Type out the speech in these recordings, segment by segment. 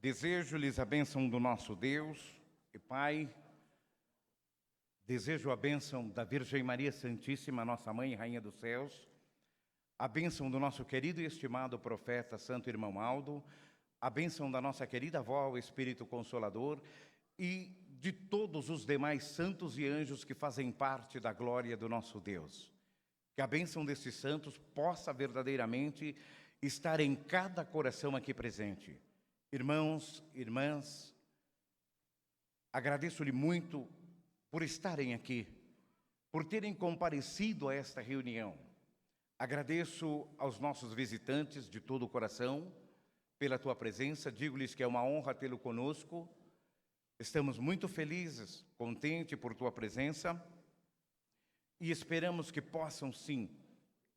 Desejo-lhes a bênção do nosso Deus e Pai. Desejo a bênção da Virgem Maria Santíssima, nossa Mãe e Rainha dos Céus, a bênção do nosso querido e estimado profeta Santo Irmão Aldo, a bênção da nossa querida avó, o Espírito Consolador, e de todos os demais santos e anjos que fazem parte da glória do nosso Deus. Que a bênção desses santos possa verdadeiramente estar em cada coração aqui presente. Irmãos, irmãs, agradeço-lhe muito por estarem aqui, por terem comparecido a esta reunião. Agradeço aos nossos visitantes de todo o coração pela tua presença. Digo-lhes que é uma honra tê-lo conosco. Estamos muito felizes, contentes por tua presença e esperamos que possam, sim,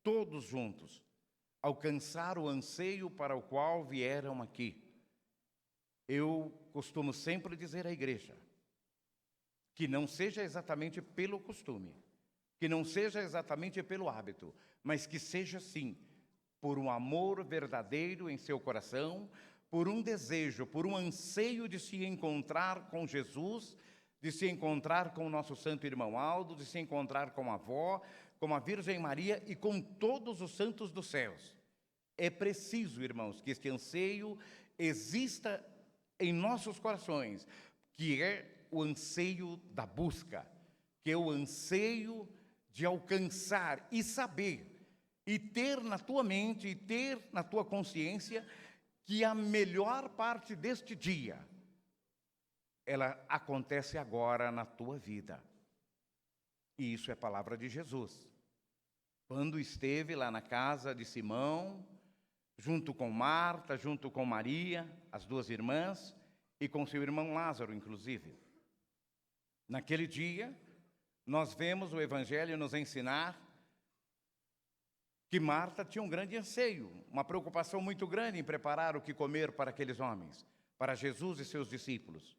todos juntos, alcançar o anseio para o qual vieram aqui. Eu costumo sempre dizer à igreja que não seja exatamente pelo costume, que não seja exatamente pelo hábito, mas que seja, sim, por um amor verdadeiro em seu coração, por um desejo, por um anseio de se encontrar com Jesus, de se encontrar com o nosso santo irmão Aldo, de se encontrar com a avó, com a Virgem Maria e com todos os santos dos céus. É preciso, irmãos, que este anseio exista em nossos corações, que é o anseio da busca, que é o anseio de alcançar e saber, e ter na tua mente, e ter na tua consciência, que a melhor parte deste dia, ela acontece agora na tua vida. E isso é palavra de Jesus. Quando esteve lá na casa de Simão, junto com Marta, junto com Maria, as duas irmãs, e com seu irmão Lázaro, inclusive. Naquele dia, nós vemos o Evangelho nos ensinar que Marta tinha um grande anseio, uma preocupação muito grande em preparar o que comer para aqueles homens, para Jesus e seus discípulos.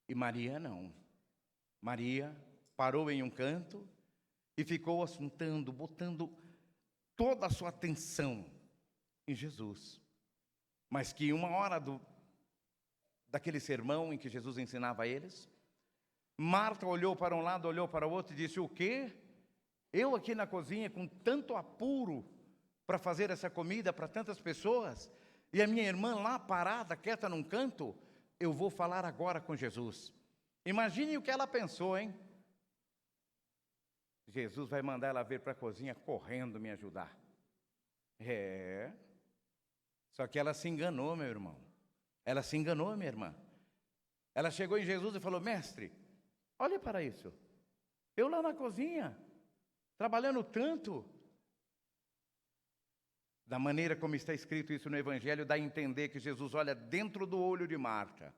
E Maria não. Maria parou em um canto e ficou assuntando, botando toda a sua atenção em Jesus. Mas que uma hora daquele sermão em que Jesus ensinava a eles, Marta olhou para um lado, olhou para o outro e disse: o quê? Eu aqui na cozinha com tanto apuro para fazer essa comida para tantas pessoas, e a minha irmã lá parada, quieta num canto, eu vou falar agora com Jesus. Imagine o que ela pensou, hein? Jesus vai mandar ela vir para a cozinha correndo me ajudar. Só que ela se enganou, meu irmão. Ela se enganou, minha irmã. Ela chegou em Jesus e falou: mestre, olha para isso. Eu lá na cozinha, trabalhando tanto. Da maneira como está escrito isso no Evangelho, dá a entender que Jesus olha dentro do olho de Marta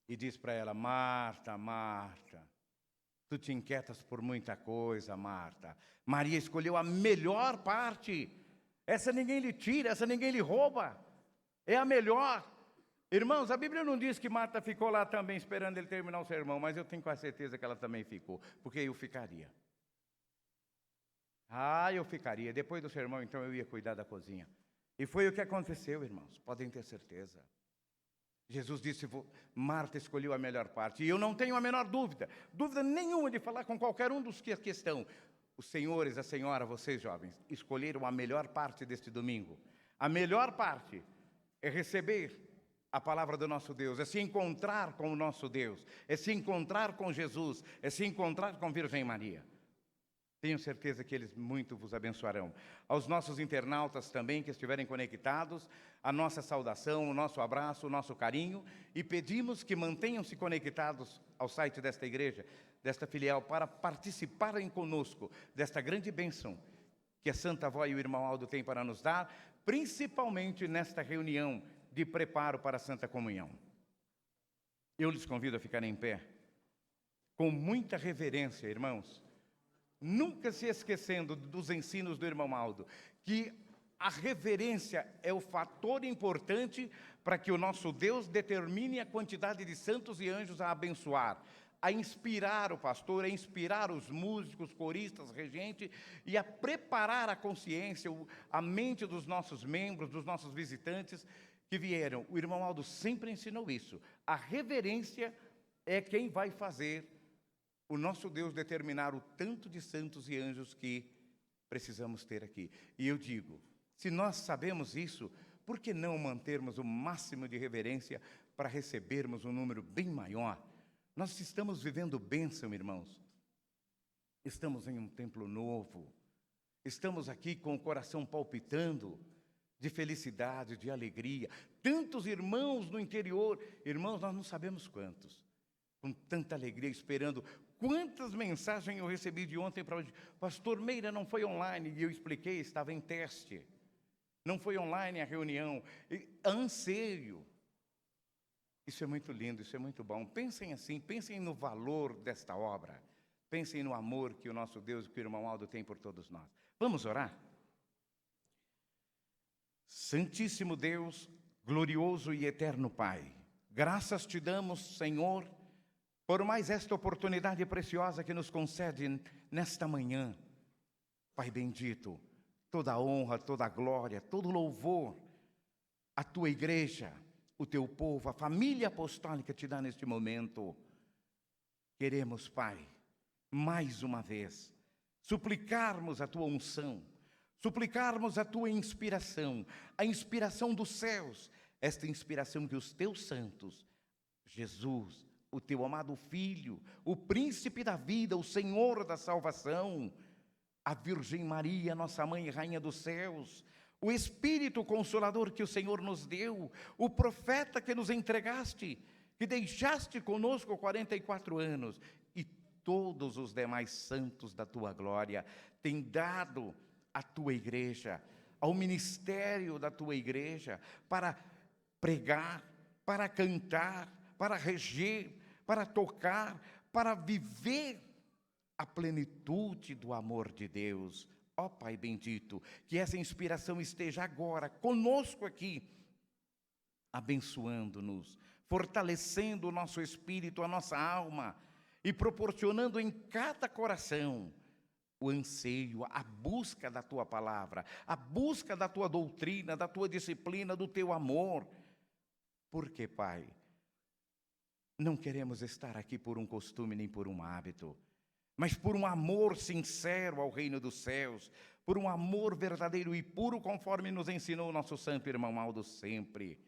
e diz para ela: Marta, Marta, tu te inquietas por muita coisa, Marta. Maria escolheu a melhor parte. Essa ninguém lhe tira, essa ninguém lhe rouba. É a melhor. Irmãos, a Bíblia não diz que Marta ficou lá também esperando ele terminar o sermão, mas eu tenho quase certeza que ela também ficou, porque eu ficaria. Eu ficaria. Depois do sermão, então, eu ia cuidar da cozinha. E foi o que aconteceu, irmãos, podem ter certeza. Jesus disse: Marta escolheu a melhor parte. E eu não tenho a menor dúvida nenhuma de falar com qualquer um dos que aqui estão. Os senhores, a senhora, vocês jovens, escolheram a melhor parte deste domingo. A melhor parte é receber a palavra do nosso Deus, é se encontrar com o nosso Deus, é se encontrar com Jesus, é se encontrar com a Virgem Maria. Tenho certeza que eles muito vos abençoarão. Aos nossos internautas também que estiverem conectados, a nossa saudação, o nosso abraço, o nosso carinho, e pedimos que mantenham-se conectados ao site desta igreja, desta filial, para participarem conosco desta grande bênção que a Santa Avó e o irmão Aldo têm para nos dar, principalmente nesta reunião de preparo para a Santa Comunhão. Eu lhes convido a ficarem em pé, com muita reverência, irmãos, nunca se esquecendo dos ensinos do irmão Aldo, que a reverência é o fator importante para que o nosso Deus determine a quantidade de santos e anjos a abençoar. a inspirar o pastor, a inspirar os músicos, coristas, regente, e a preparar a consciência, a mente dos nossos membros, dos nossos visitantes que vieram. O irmão Aldo sempre ensinou isso. A reverência é quem vai fazer o nosso Deus determinar o tanto de santos e anjos que precisamos ter aqui. E eu digo, se nós sabemos isso, por que não mantermos o máximo de reverência para recebermos um número bem maior? Nós estamos vivendo bênção, irmãos. Estamos em um templo novo. Estamos aqui com o coração palpitando de felicidade, de alegria. Tantos irmãos no interior, irmãos, nós não sabemos quantos, com tanta alegria, esperando. Quantas mensagens eu recebi de ontem para hoje? Pastor Meira, não foi online, e eu expliquei, estava em teste. Não foi online a reunião. Anseio. Isso é muito lindo, isso é muito bom. Pensem assim, pensem no valor desta obra. Pensem no amor que o nosso Deus, que o irmão Aldo tem por todos nós. Vamos orar? Santíssimo Deus, glorioso e eterno Pai, graças te damos, Senhor, por mais esta oportunidade preciosa que nos concede nesta manhã. Pai bendito, toda a honra, toda a glória, todo o louvor, a tua igreja, o teu povo, a família apostólica te dá neste momento. Queremos, Pai, mais uma vez, suplicarmos a tua unção, suplicarmos a tua inspiração, a inspiração dos céus, esta inspiração que os teus santos, Jesus, o teu amado Filho, o príncipe da vida, o Senhor da salvação, a Virgem Maria, nossa mãe e rainha dos céus, o Espírito Consolador que o Senhor nos deu, o profeta que nos entregaste, que deixaste conosco 44 anos, e todos os demais santos da tua glória, têm dado à tua igreja, ao ministério da tua igreja, para pregar, para cantar, para reger, para tocar, para viver a plenitude do amor de Deus. Ó Pai bendito, que essa inspiração esteja agora conosco aqui, abençoando-nos, fortalecendo o nosso espírito, a nossa alma, e proporcionando em cada coração o anseio, a busca da tua palavra, a busca da tua doutrina, da tua disciplina, do teu amor. Porque, Pai, não queremos estar aqui por um costume nem por um hábito, mas por um amor sincero ao reino dos céus, por um amor verdadeiro e puro, conforme nos ensinou o nosso santo irmão Aldo sempre.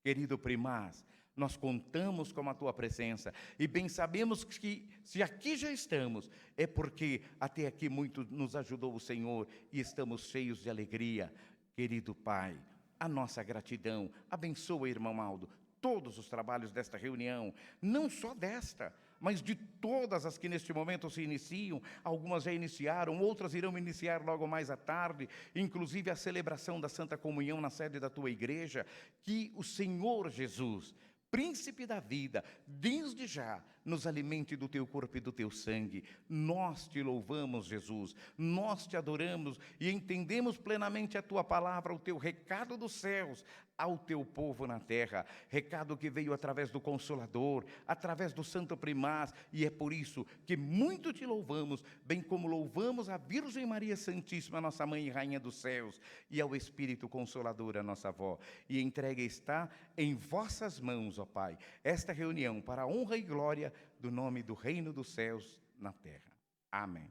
Querido primaz, nós contamos com a tua presença, e bem sabemos que se aqui já estamos, é porque até aqui muito nos ajudou o Senhor, e estamos cheios de alegria. Querido Pai, a nossa gratidão, abençoa, irmão Aldo, todos os trabalhos desta reunião, não só desta, mas de todas as que neste momento se iniciam. Algumas já iniciaram, outras irão iniciar logo mais à tarde, inclusive a celebração da Santa Comunhão na sede da tua igreja. Que o Senhor Jesus, príncipe da vida, desde já nos alimente do teu corpo e do teu sangue. Nós te louvamos, Jesus, nós te adoramos e entendemos plenamente a tua palavra, o teu recado dos céus ao teu povo na terra, recado que veio através do Consolador, através do Santo Primaz, e é por isso que muito te louvamos, bem como louvamos a Virgem Maria Santíssima, nossa Mãe e Rainha dos céus, e ao Espírito Consolador, a nossa avó. E entrega está em vossas mãos, ó Pai, esta reunião para a honra e glória do nome do reino dos céus na terra. Amém.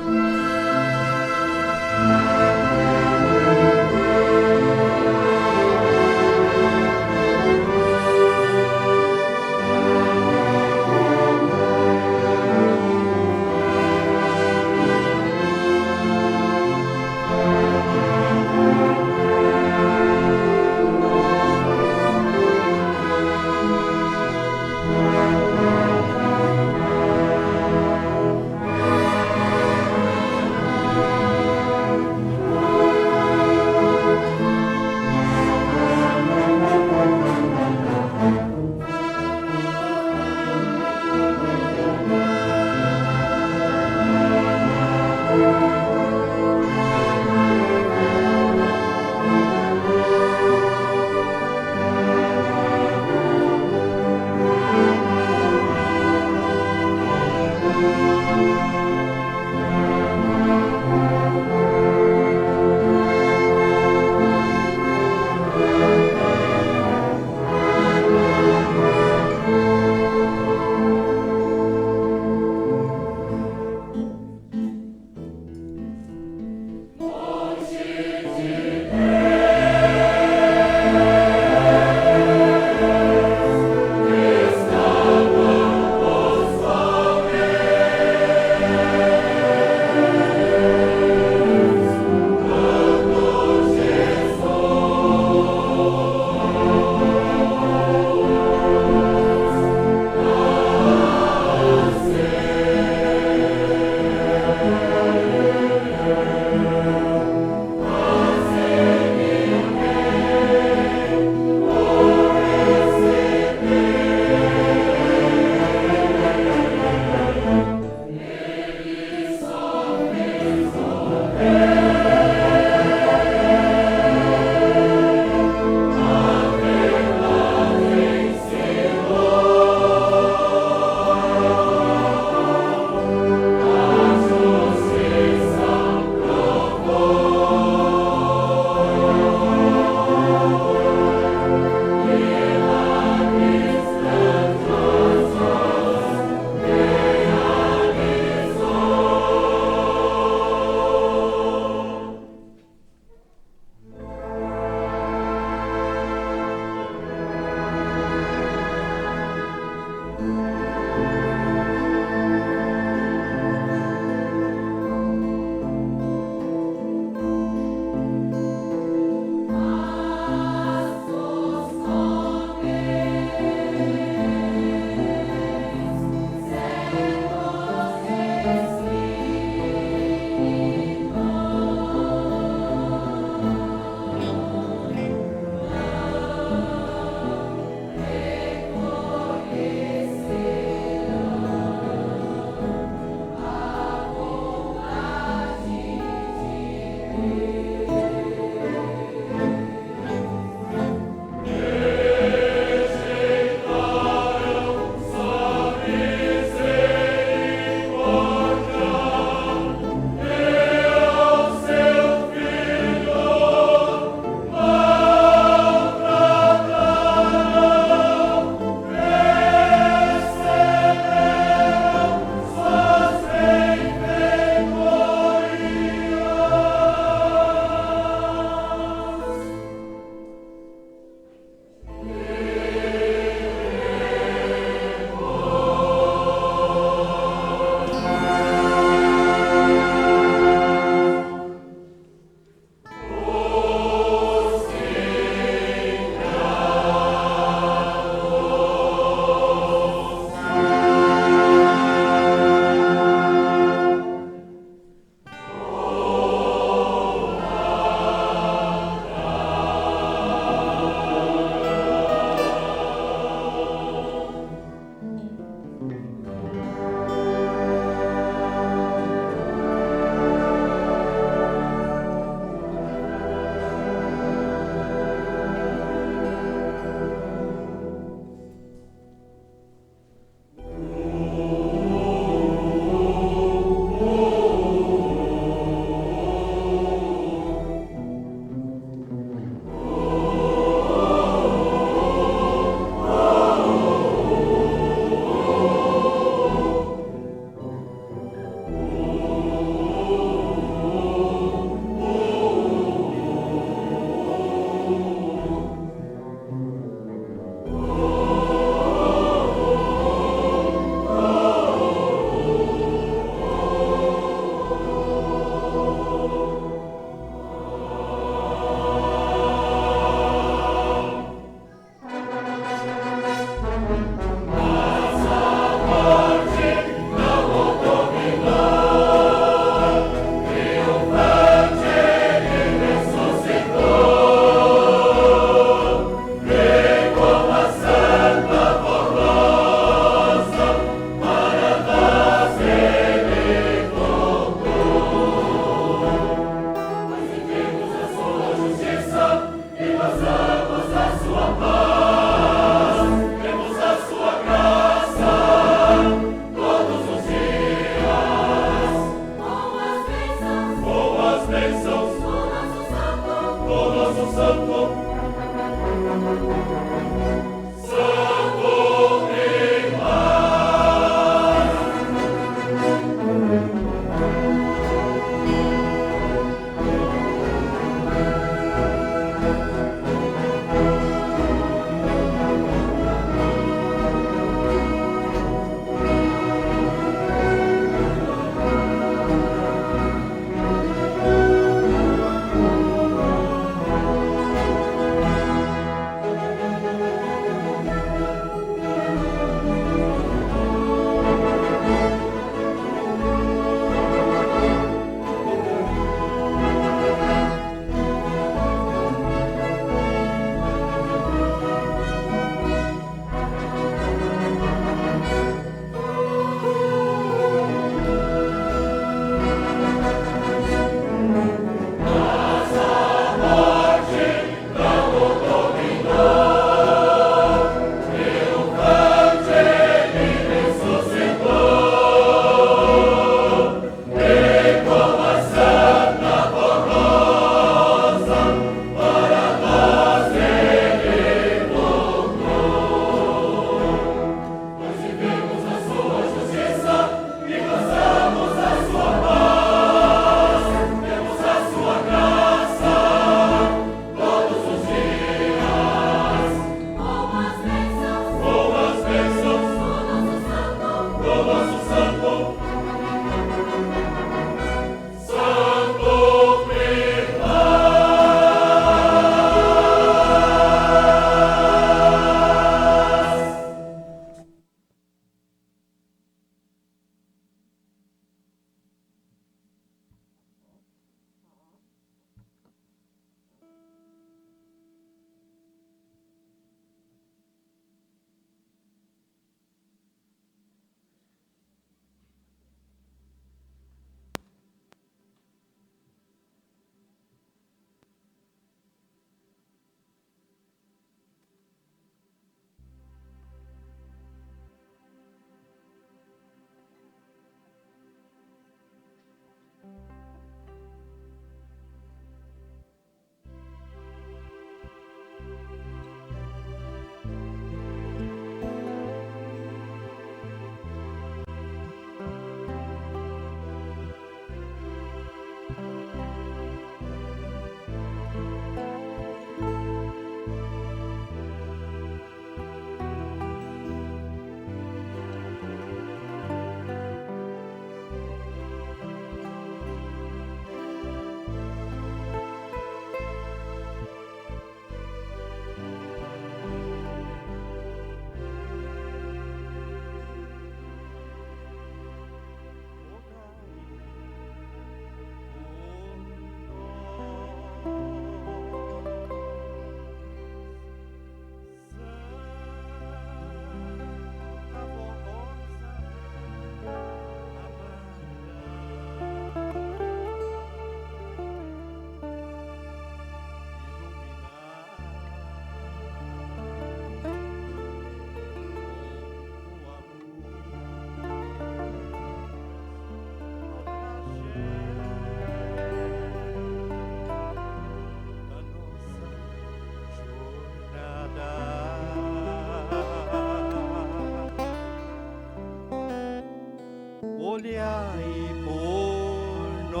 olhai por nós,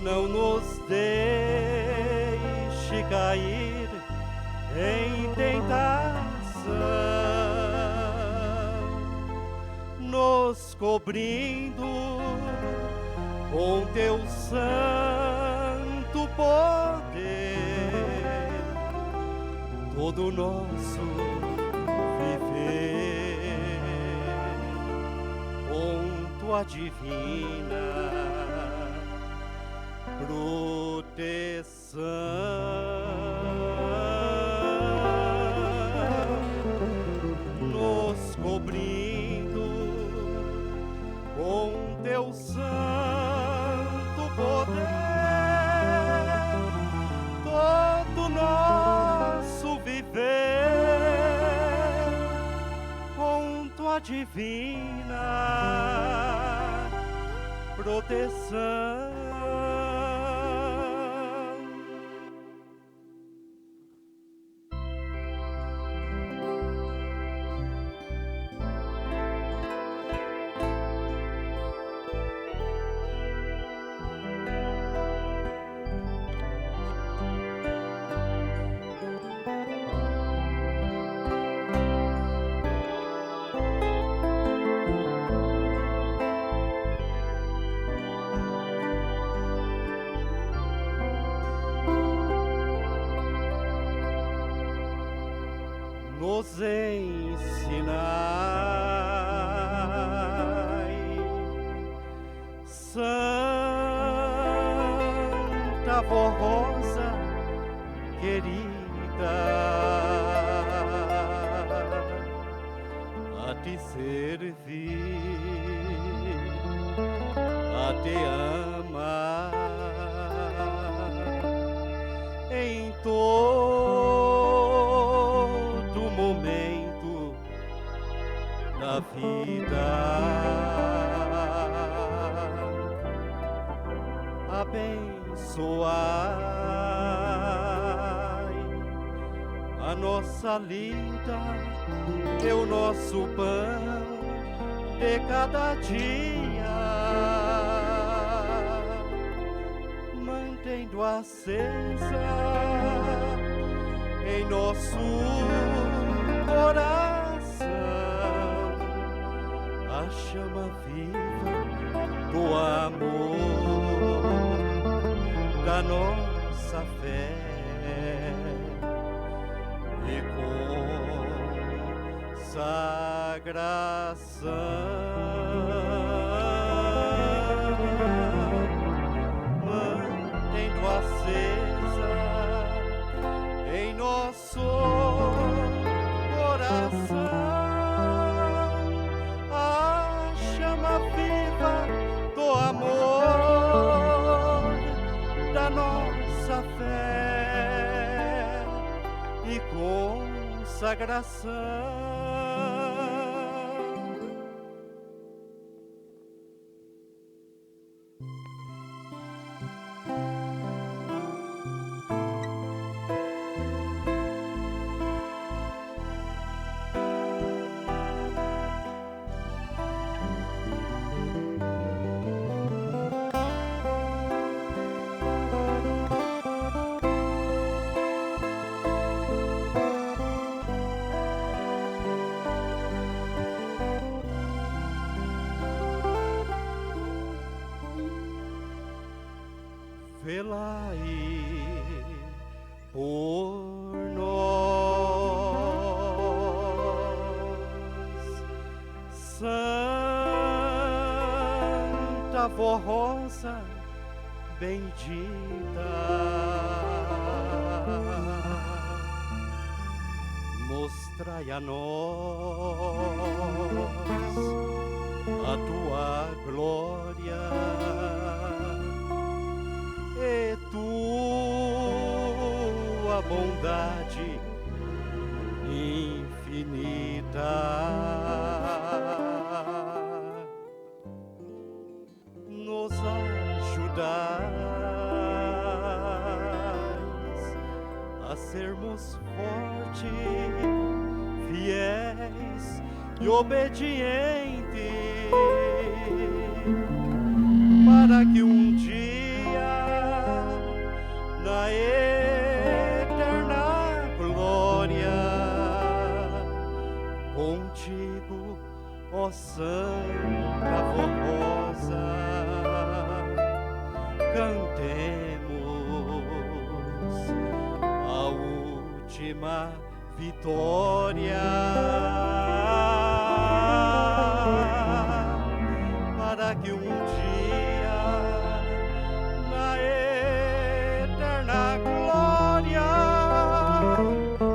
não nos deixe cair em tentação, nos cobrindo com teu santo poder, todo o nosso viver com tua divina proteção, nos cobrindo com teu santo poder, todo nosso viver com tua divina proteção. proteção. Nos ensinai, Santa Vó Rosa querida, a te servir, a te amar em todo momento da vida. Abençoai a nossa lida e o nosso pão de cada dia, mantendo acesa em nosso coração a chama viva do amor, da nossa fé, e consagração, mantendo acesa em nosso coração a chama viva do amor, da nossa fé e consagração. Velai por nós, Santa Vó Rosa bendita, mostrai a nós a tua glória e tua bondade infinita. Nos ajudais a sermos fortes, fiéis e obedientes, para que um dia na eterna glória contigo, ó Santa Vó Rosa, cantemos a última vitória, para que um dia na eterna glória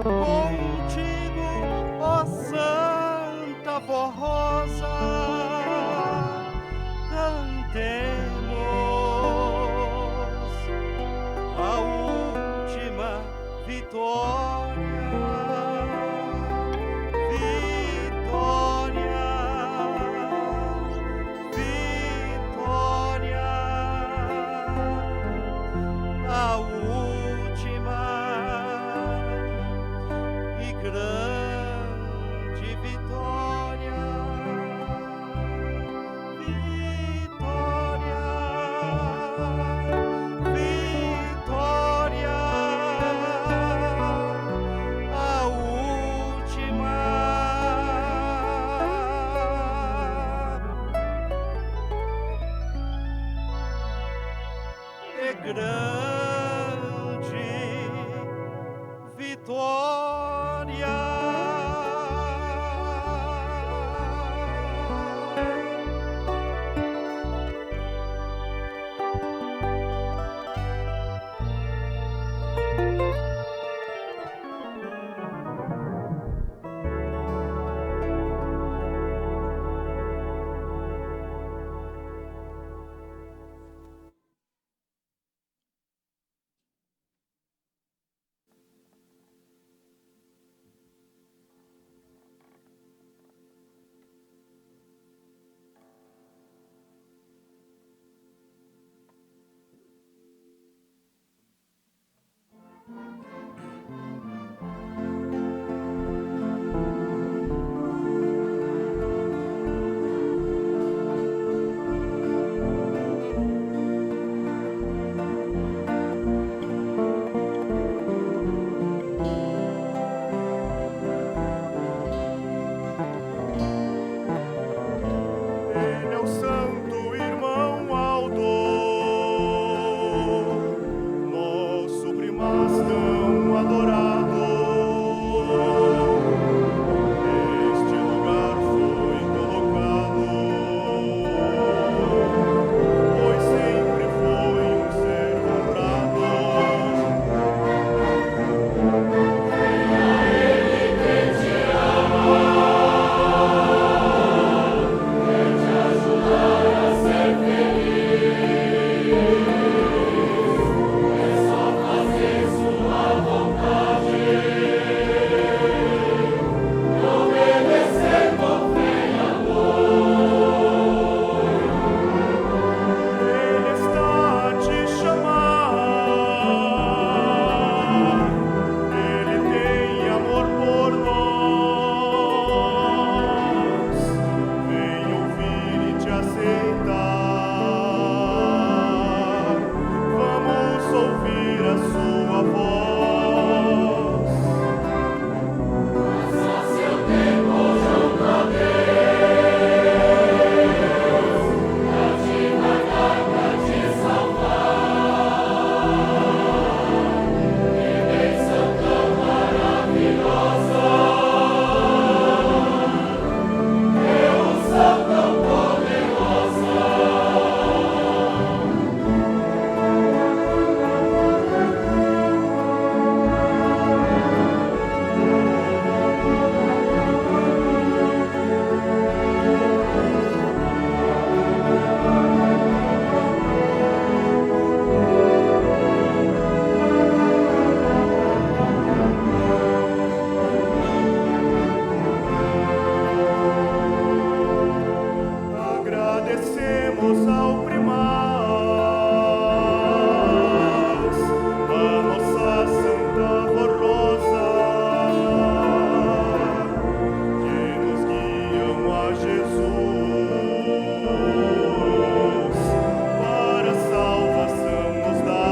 contigo, ó Santa Vó Rosa, cantemos a última vitória. Vitória, vitória. e grande vitória. Ele é o santo irmão Aldo, nosso primaz tão adorado. Neste lugar foi colocado, pois sempre foi um ser honrado. Ele está a te chamar, Ele tem amor por nós. Vem ouvir e te aceitar. Vamos ouvir a sua voz. Agradecemos ao primaz, a nossa Santa Rosa, que nos guiam a Jesus, para a salvação nos dar.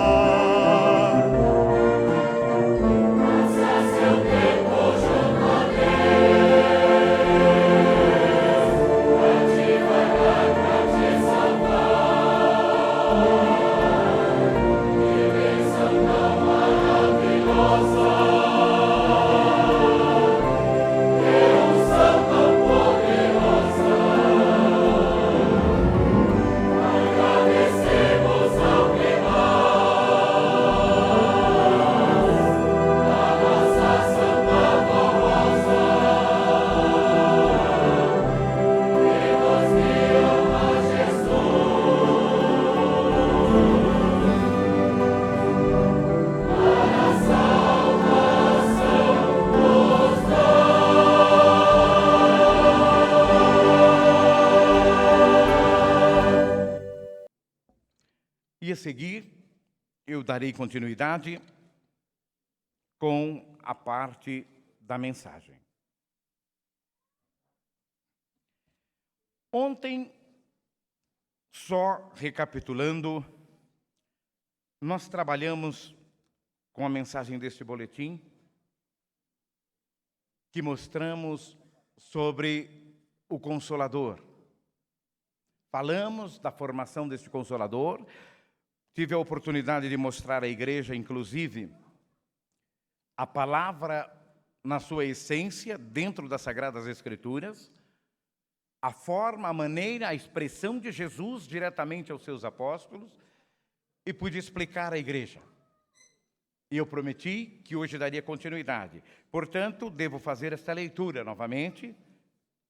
E a seguir, eu darei continuidade com a parte da mensagem. Ontem, só recapitulando, nós trabalhamos com a mensagem deste boletim, que mostramos sobre o Consolador. Falamos da formação deste Consolador, tive a oportunidade de mostrar à igreja, inclusive, a palavra na sua essência, dentro das Sagradas Escrituras, a forma, a maneira, a expressão de Jesus diretamente aos seus apóstolos, e pude explicar à igreja. E eu prometi que hoje daria continuidade. Portanto, devo fazer esta leitura novamente,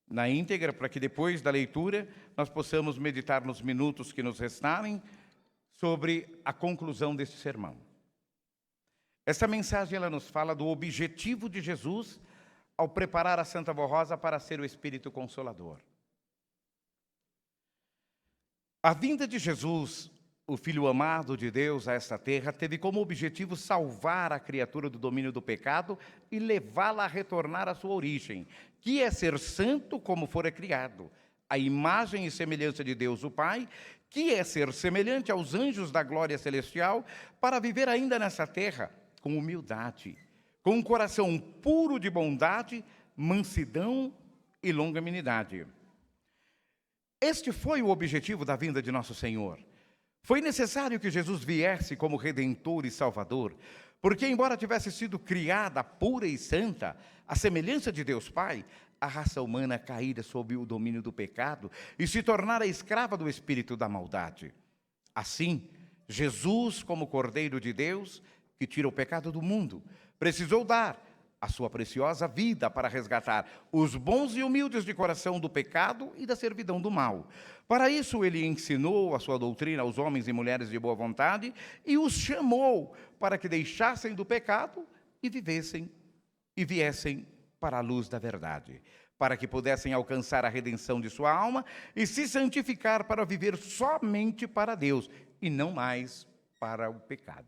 na íntegra, para que depois da leitura nós possamos meditar nos minutos que nos restarem sobre a conclusão deste sermão. Essa mensagem ela nos fala do objetivo de Jesus ao preparar a Santa Vó Rosa para ser o Espírito Consolador. A vinda de Jesus, o Filho amado de Deus, a esta terra, teve como objetivo salvar a criatura do domínio do pecado e levá-la a retornar à sua origem, que é ser santo como fora criado, a imagem e semelhança de Deus o Pai, que é ser semelhante aos anjos da glória celestial, para viver ainda nessa terra com humildade, com um coração puro de bondade, mansidão e longanimidade. Este foi o objetivo da vinda de nosso Senhor. Foi necessário que Jesus viesse como Redentor e Salvador, porque, embora tivesse sido criada pura e santa, à semelhança de Deus Pai, a raça humana caíra sob o domínio do pecado e se tornara escrava do espírito da maldade. Assim, Jesus, como Cordeiro de Deus, que tira o pecado do mundo, precisou dar a sua preciosa vida para resgatar os bons e humildes de coração do pecado e da servidão do mal. Para isso, ele ensinou a sua doutrina aos homens e mulheres de boa vontade e os chamou para que deixassem do pecado e viessem para a luz da verdade, para que pudessem alcançar a redenção de sua alma e se santificar para viver somente para Deus e não mais para o pecado.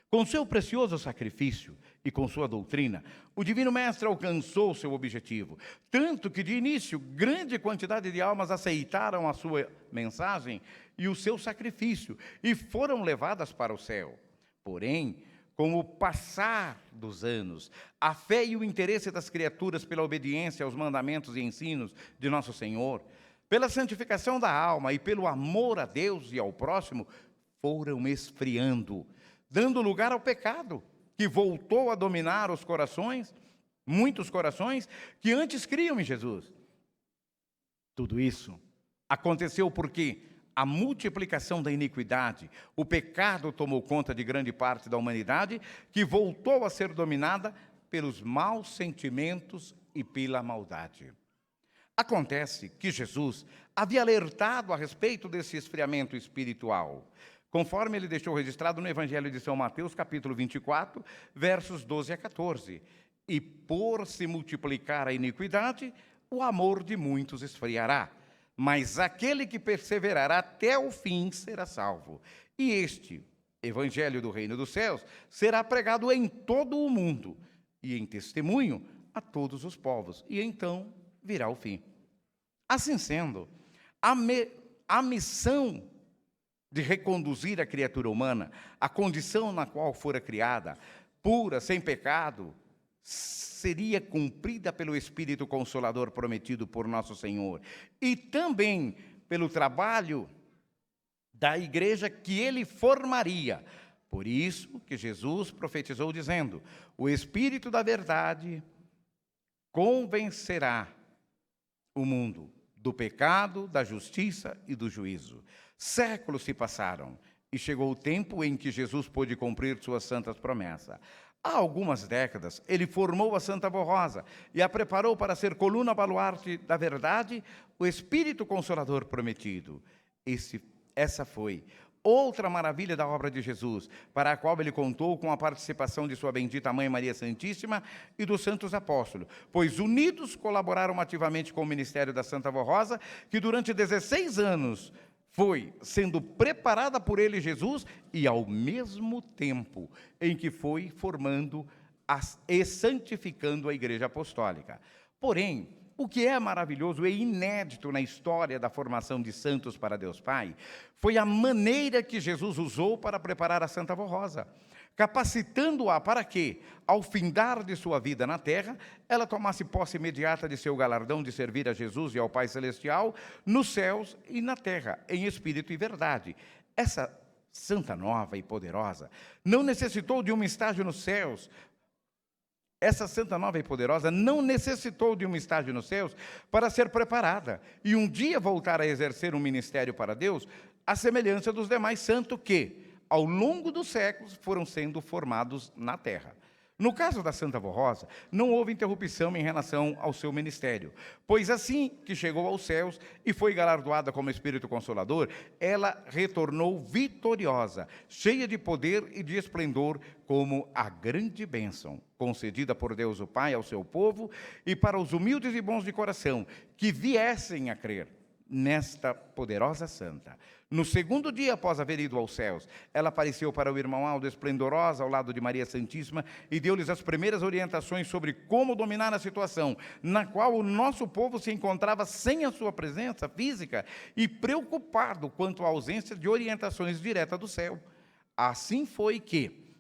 Com seu precioso sacrifício e com sua doutrina, o Divino Mestre alcançou seu objetivo, tanto que de início grande quantidade de almas aceitaram a sua mensagem e o seu sacrifício e foram levadas para o céu. Porém, com o passar dos anos, a fé e o interesse das criaturas pela obediência aos mandamentos e ensinos de nosso Senhor, pela santificação da alma e pelo amor a Deus e ao próximo, foram esfriando, dando lugar ao pecado, que voltou a dominar os corações, muitos corações, que antes criam em Jesus. Tudo isso aconteceu porque a multiplicação da iniquidade, o pecado tomou conta de grande parte da humanidade, que voltou a ser dominada pelos maus sentimentos e pela maldade. Acontece que Jesus havia alertado a respeito desse esfriamento espiritual, conforme ele deixou registrado no Evangelho de São Mateus, capítulo 24, versos 12 a 14. E por se multiplicar a iniquidade, o amor de muitos esfriará, mas aquele que perseverar até o fim será salvo. E este Evangelho do Reino dos Céus será pregado em todo o mundo, e em testemunho a todos os povos, e então virá o fim. Assim sendo, a missão de reconduzir a criatura humana à condição na qual fora criada, pura, sem pecado, seria cumprida pelo Espírito Consolador prometido por nosso Senhor, e também pelo trabalho da igreja que ele formaria. Por isso que Jesus profetizou dizendo: o Espírito da verdade convencerá o mundo do pecado, da justiça e do juízo. Séculos se passaram e chegou o tempo em que Jesus pôde cumprir suas santas promessas. Há algumas décadas, ele formou a Santa Vó Rosa e a preparou para ser coluna baluarte da verdade, o Espírito Consolador prometido. Essa foi outra maravilha da obra de Jesus, para a qual ele contou com a participação de sua bendita Mãe Maria Santíssima e dos santos apóstolos, pois unidos colaboraram ativamente com o ministério da Santa Vó Rosa, que durante 16 anos foi sendo preparada por ele, Jesus, e ao mesmo tempo em que foi formando e santificando a Igreja Apostólica. Porém, o que é maravilhoso e inédito na história da formação de santos para Deus Pai foi a maneira que Jesus usou para preparar a Santa Vó Rosa, capacitando-a para que, ao findar de sua vida na terra, ela tomasse posse imediata de seu galardão de servir a Jesus e ao Pai Celestial nos céus e na terra, em espírito e verdade. Essa santa, nova e poderosa, não necessitou de um estágio nos céus. Essa santa, nova e poderosa não necessitou de um estágio nos céus para ser preparada e um dia voltar a exercer um ministério para Deus, à semelhança dos demais santos que, ao longo dos séculos, foram sendo formados na terra. No caso da Santa Vó Rosa, não houve interrupção em relação ao seu ministério, pois assim que chegou aos céus e foi galardoada como Espírito Consolador, ela retornou vitoriosa, cheia de poder e de esplendor, como a grande bênção concedida por Deus o Pai ao seu povo e para os humildes e bons de coração que viessem a crer nesta poderosa santa. No segundo dia após haver ido aos céus, ela apareceu para o irmão Aldo esplendorosa ao lado de Maria Santíssima e deu-lhes as primeiras orientações sobre como dominar a situação, na qual o nosso povo se encontrava sem a sua presença física e preocupado quanto à ausência de orientações diretas do céu. Assim foi que,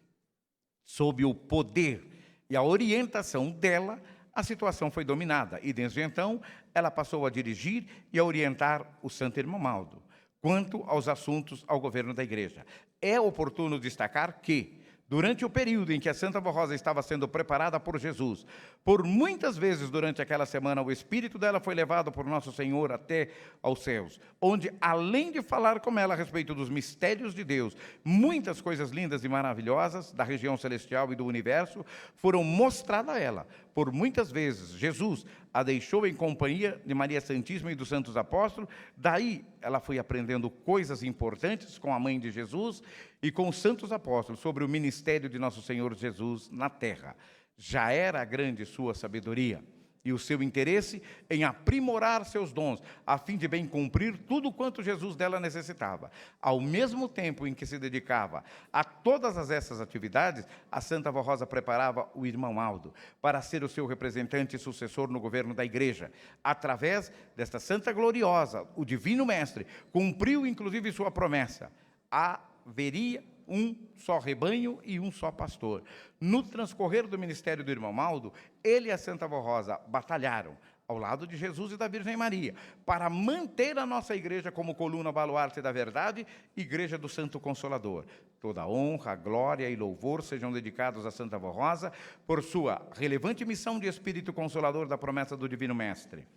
sob o poder e a orientação dela, a situação foi dominada e, desde então, ela passou a dirigir e a orientar o santo irmão Aldo quanto aos assuntos ao governo da igreja. É oportuno destacar que, durante o período em que a Santa Vó Rosa estava sendo preparada por Jesus, por muitas vezes durante aquela semana, o espírito dela foi levado por Nosso Senhor até aos céus, onde, além de falar com ela a respeito dos mistérios de Deus, muitas coisas lindas e maravilhosas da região celestial e do universo foram mostradas a ela. Por muitas vezes, Jesus a deixou em companhia de Maria Santíssima e dos santos apóstolos, daí ela foi aprendendo coisas importantes com a mãe de Jesus e com os santos apóstolos sobre o ministério de Nosso Senhor Jesus na terra. Já era grande sua sabedoria e o seu interesse em aprimorar seus dons, a fim de bem cumprir tudo quanto Jesus dela necessitava. Ao mesmo tempo em que se dedicava a todas essas atividades, a Santa Vó Rosa preparava o irmão Aldo para ser o seu representante e sucessor no governo da igreja. Através desta santa gloriosa, o Divino Mestre cumpriu inclusive sua promessa: haveria um só rebanho e um só pastor. No transcorrer do ministério do irmão Aldo, ele e a Santa Vó Rosa batalharam ao lado de Jesus e da Virgem Maria, para manter a nossa igreja como coluna baluarte da verdade, igreja do Santo Consolador. Toda honra, glória e louvor sejam dedicados à Santa Vó Rosa por sua relevante missão de Espírito Consolador da promessa do Divino Mestre.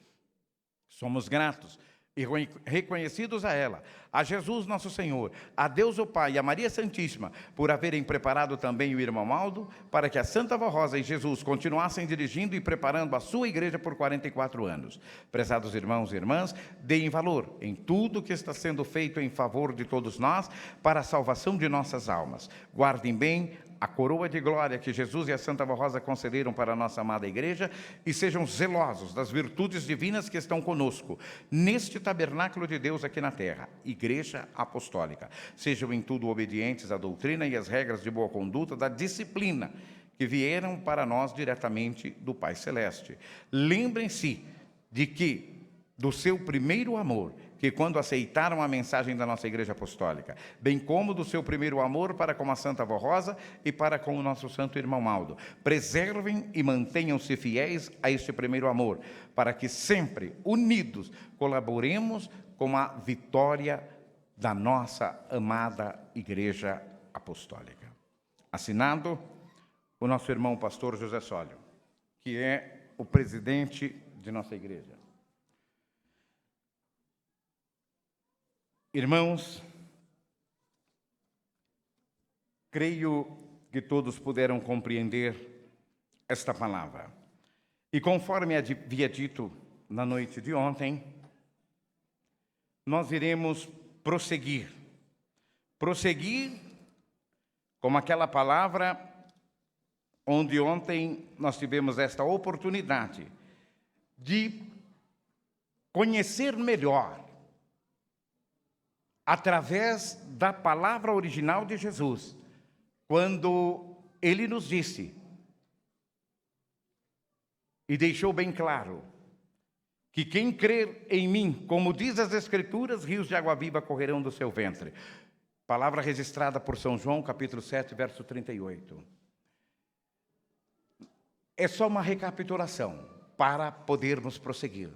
Somos gratos e reconhecidos a ela, a Jesus nosso Senhor, a Deus o Pai e a Maria Santíssima, por haverem preparado também o irmão Aldo, para que a Santa Vó Rosa e Jesus continuassem dirigindo e preparando a sua igreja por 44 anos. Prezados irmãos e irmãs, deem valor em tudo que está sendo feito em favor de todos nós, para a salvação de nossas almas. Guardem bem a coroa de glória que Jesus e a Santa Vó Rosa concederam para a nossa amada igreja e sejam zelosos das virtudes divinas que estão conosco, neste tabernáculo de Deus aqui na terra, Igreja Apostólica. Sejam em tudo obedientes à doutrina e às regras de boa conduta da disciplina que vieram para nós diretamente do Pai Celeste. Lembrem-se de que, do seu primeiro amor, que quando aceitaram a mensagem da nossa Igreja Apostólica, bem como do seu primeiro amor para com a Santa Vó Rosa e para com o nosso santo irmão Aldo. Preservem e mantenham-se fiéis a este primeiro amor, para que sempre, unidos, colaboremos com a vitória da nossa amada Igreja Apostólica. Assinado o nosso irmão pastor José Sólio, que é o presidente de nossa igreja. Irmãos, creio que todos puderam compreender esta palavra. E conforme havia dito na noite de ontem, nós iremos prosseguir com aquela palavra onde ontem nós tivemos esta oportunidade de conhecer melhor, através da palavra original de Jesus, quando ele nos disse e deixou bem claro que quem crer em mim, como diz as Escrituras, rios de água viva correrão do seu ventre. Palavra registrada por São João, capítulo 7, verso 38. É só uma recapitulação para podermos prosseguir.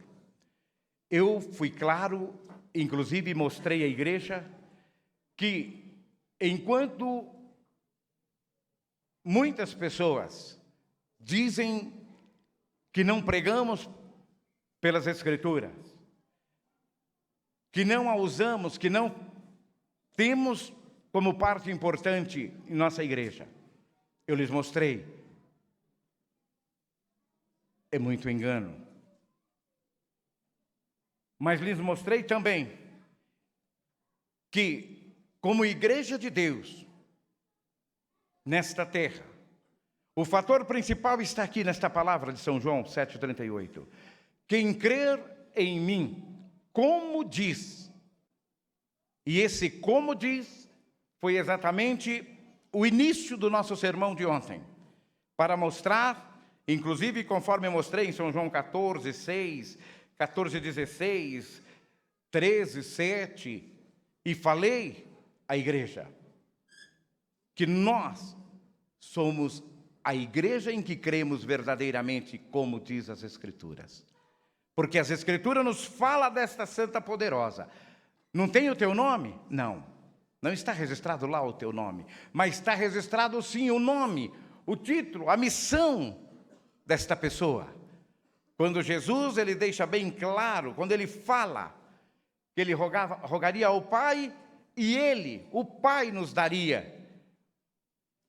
Eu fui claro, inclusive mostrei à igreja, que enquanto muitas pessoas dizem que não pregamos pelas Escrituras, que não a usamos, que não temos como parte importante em nossa igreja, eu lhes mostrei, é muito engano. Mas lhes mostrei também que, como igreja de Deus, nesta terra, o fator principal está aqui nesta palavra de São João 7,38. Quem crer em mim, como diz, e esse como diz foi exatamente o início do nosso sermão de ontem, para mostrar, inclusive conforme eu mostrei em São João 14, 6, 14, 16, 13, 7, e falei à igreja que nós somos a igreja em que cremos verdadeiramente, como diz as Escrituras. Porque as Escrituras nos falam desta santa poderosa. Não tem o teu nome? Não. Não está registrado lá o teu nome. Mas está registrado sim o nome, o título, a missão desta pessoa. Quando Jesus, ele deixa bem claro, quando ele fala que ele rogaria ao Pai e ele, o Pai, nos daria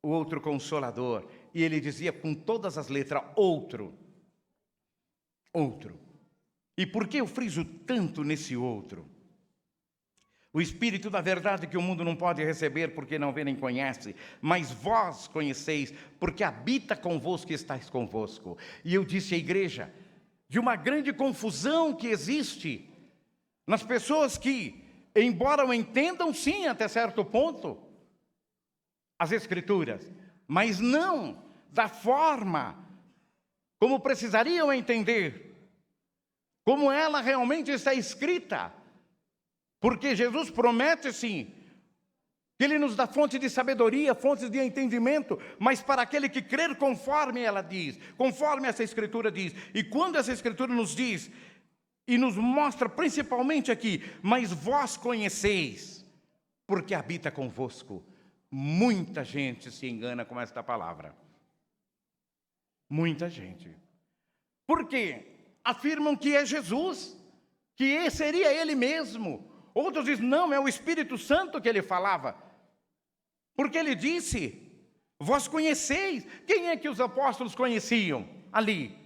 o outro Consolador. E ele dizia com todas as letras, outro. Outro. E por que eu friso tanto nesse outro? O Espírito da verdade que o mundo não pode receber porque não vê nem conhece, mas vós conheceis, porque habita convosco e estáis convosco. E eu disse à igreja, de uma grande confusão que existe nas pessoas que, embora o entendam sim até certo ponto, as Escrituras, mas não da forma como precisariam entender, como ela realmente está escrita. Porque Jesus promete sim, que Ele nos dá fonte de sabedoria, fontes de entendimento, mas para aquele que crer conforme ela diz, conforme essa Escritura diz. E quando essa Escritura nos diz, e nos mostra principalmente aqui, mas vós conheceis, porque habita convosco. Muita gente se engana com esta palavra. Muita gente. Por quê? Afirmam que é Jesus, que seria Ele mesmo. Outros dizem, não, é o Espírito Santo que Ele falava. Porque Ele disse, vós conheceis. Quem é que os apóstolos conheciam ali?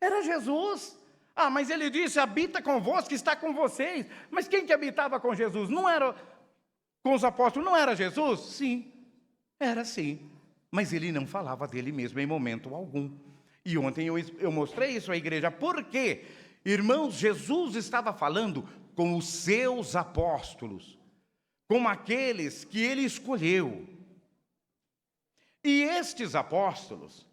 Era Jesus. Ah, mas Ele disse, habita convosco, está com vocês. Mas quem que habitava com Jesus? Não era com os apóstolos, não era Jesus? Sim, era sim. Mas Ele não falava dele mesmo em momento algum. E ontem eu mostrei isso à igreja. Por quê? Irmãos, Jesus estava falando com os seus apóstolos, com aqueles que Ele escolheu. E estes apóstolos,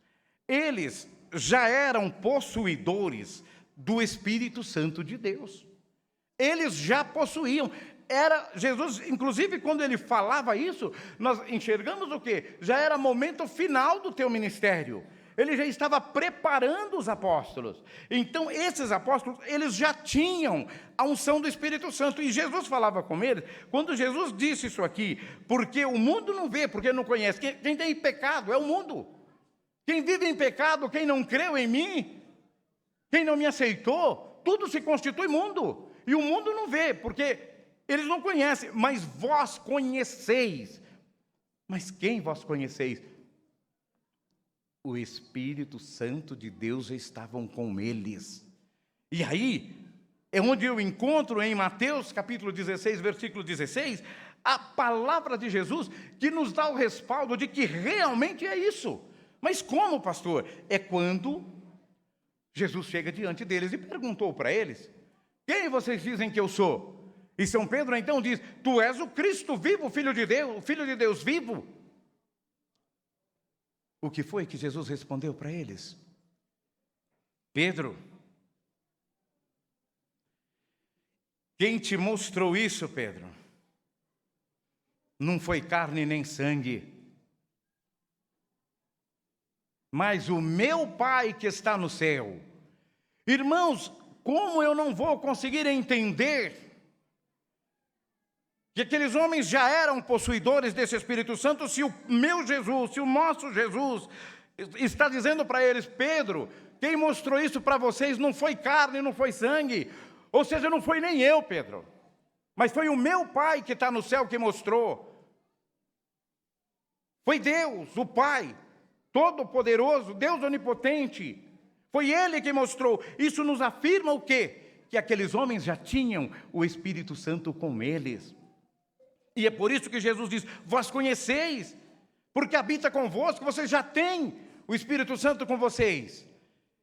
eles já eram possuidores do Espírito Santo de Deus. Eles já possuíam. Era Jesus, inclusive quando Ele falava isso, nós enxergamos o quê? Já era momento final do teu ministério. Ele já estava preparando os apóstolos. Então, esses apóstolos, eles já tinham a unção do Espírito Santo. E Jesus falava com eles, quando Jesus disse isso aqui, porque o mundo não vê, porque não conhece. Quem tem pecado é o mundo. Quem vive em pecado, quem não creu em mim, quem não me aceitou, tudo se constitui mundo. E o mundo não vê, porque eles não conhecem. Mas vós conheceis. Mas quem vós conheceis? O Espírito Santo de Deus já estavam com eles. E aí, é onde eu encontro em Mateus capítulo 16, versículo 16, a palavra de Jesus que nos dá o respaldo de que realmente é isso. Mas como, pastor? É quando Jesus chega diante deles e perguntou para eles, quem vocês dizem que eu sou? E São Pedro então diz, tu és o Cristo vivo, Filho de Deus, o Filho de Deus vivo. O que foi que Jesus respondeu para eles? Pedro, quem te mostrou isso, Pedro? Não foi carne nem sangue, mas o meu Pai que está no céu. Irmãos, como eu não vou conseguir entender que aqueles homens já eram possuidores desse Espírito Santo, se o meu Jesus, se o nosso Jesus está dizendo para eles: Pedro, quem mostrou isso para vocês não foi carne, não foi sangue, ou seja, não foi nem eu, Pedro, mas foi o meu Pai que está no céu que mostrou. Foi Deus, o Pai, Todo-Poderoso, Deus Onipotente. Foi Ele que mostrou. Isso nos afirma o quê? Que aqueles homens já tinham o Espírito Santo com eles. E é por isso que Jesus diz: vós conheceis, porque habita convosco, vocês já têm o Espírito Santo com vocês.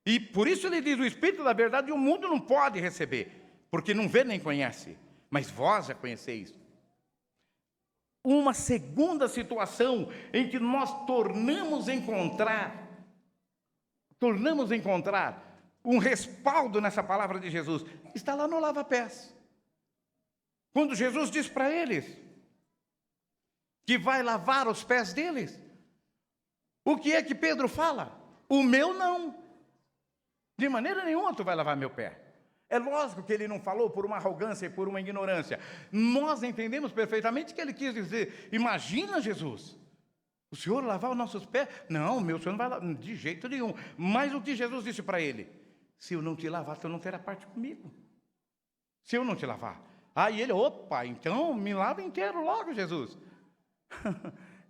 E por isso ele diz: o Espírito da verdade o mundo não pode receber, porque não vê nem conhece, mas vós já conheceis. Uma segunda situação em que nós tornamos a encontrar um respaldo nessa palavra de Jesus, está lá no lava-pés. Quando Jesus diz para eles que vai lavar os pés deles, o que é que Pedro fala? O meu não. De maneira nenhuma tu vai lavar meu pé. É lógico que ele não falou por uma arrogância e por uma ignorância. Nós entendemos perfeitamente o que ele quis dizer. Imagina, Jesus, o Senhor lavar os nossos pés? Não, meu Senhor não vai lavar, de jeito nenhum. Mas o que Jesus disse para ele? Se eu não te lavar, tu não terá parte comigo. Se eu não te lavar. Aí ele: opa, então me lava inteiro logo, Jesus.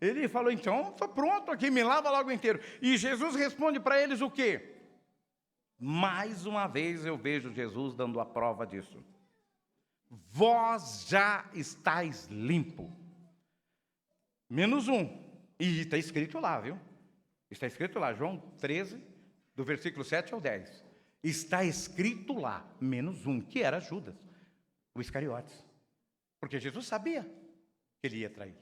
Ele falou: então estou pronto aqui, me lava logo inteiro. E Jesus responde para eles o quê? Mais uma vez eu vejo Jesus dando a prova disso. Vós já estáis limpo. Menos um. E está escrito lá, viu? Está escrito lá, João 13, do versículo 7 ao 10. Está escrito lá, menos um, que era Judas, o Iscariotes. Porque Jesus sabia que ele ia trair.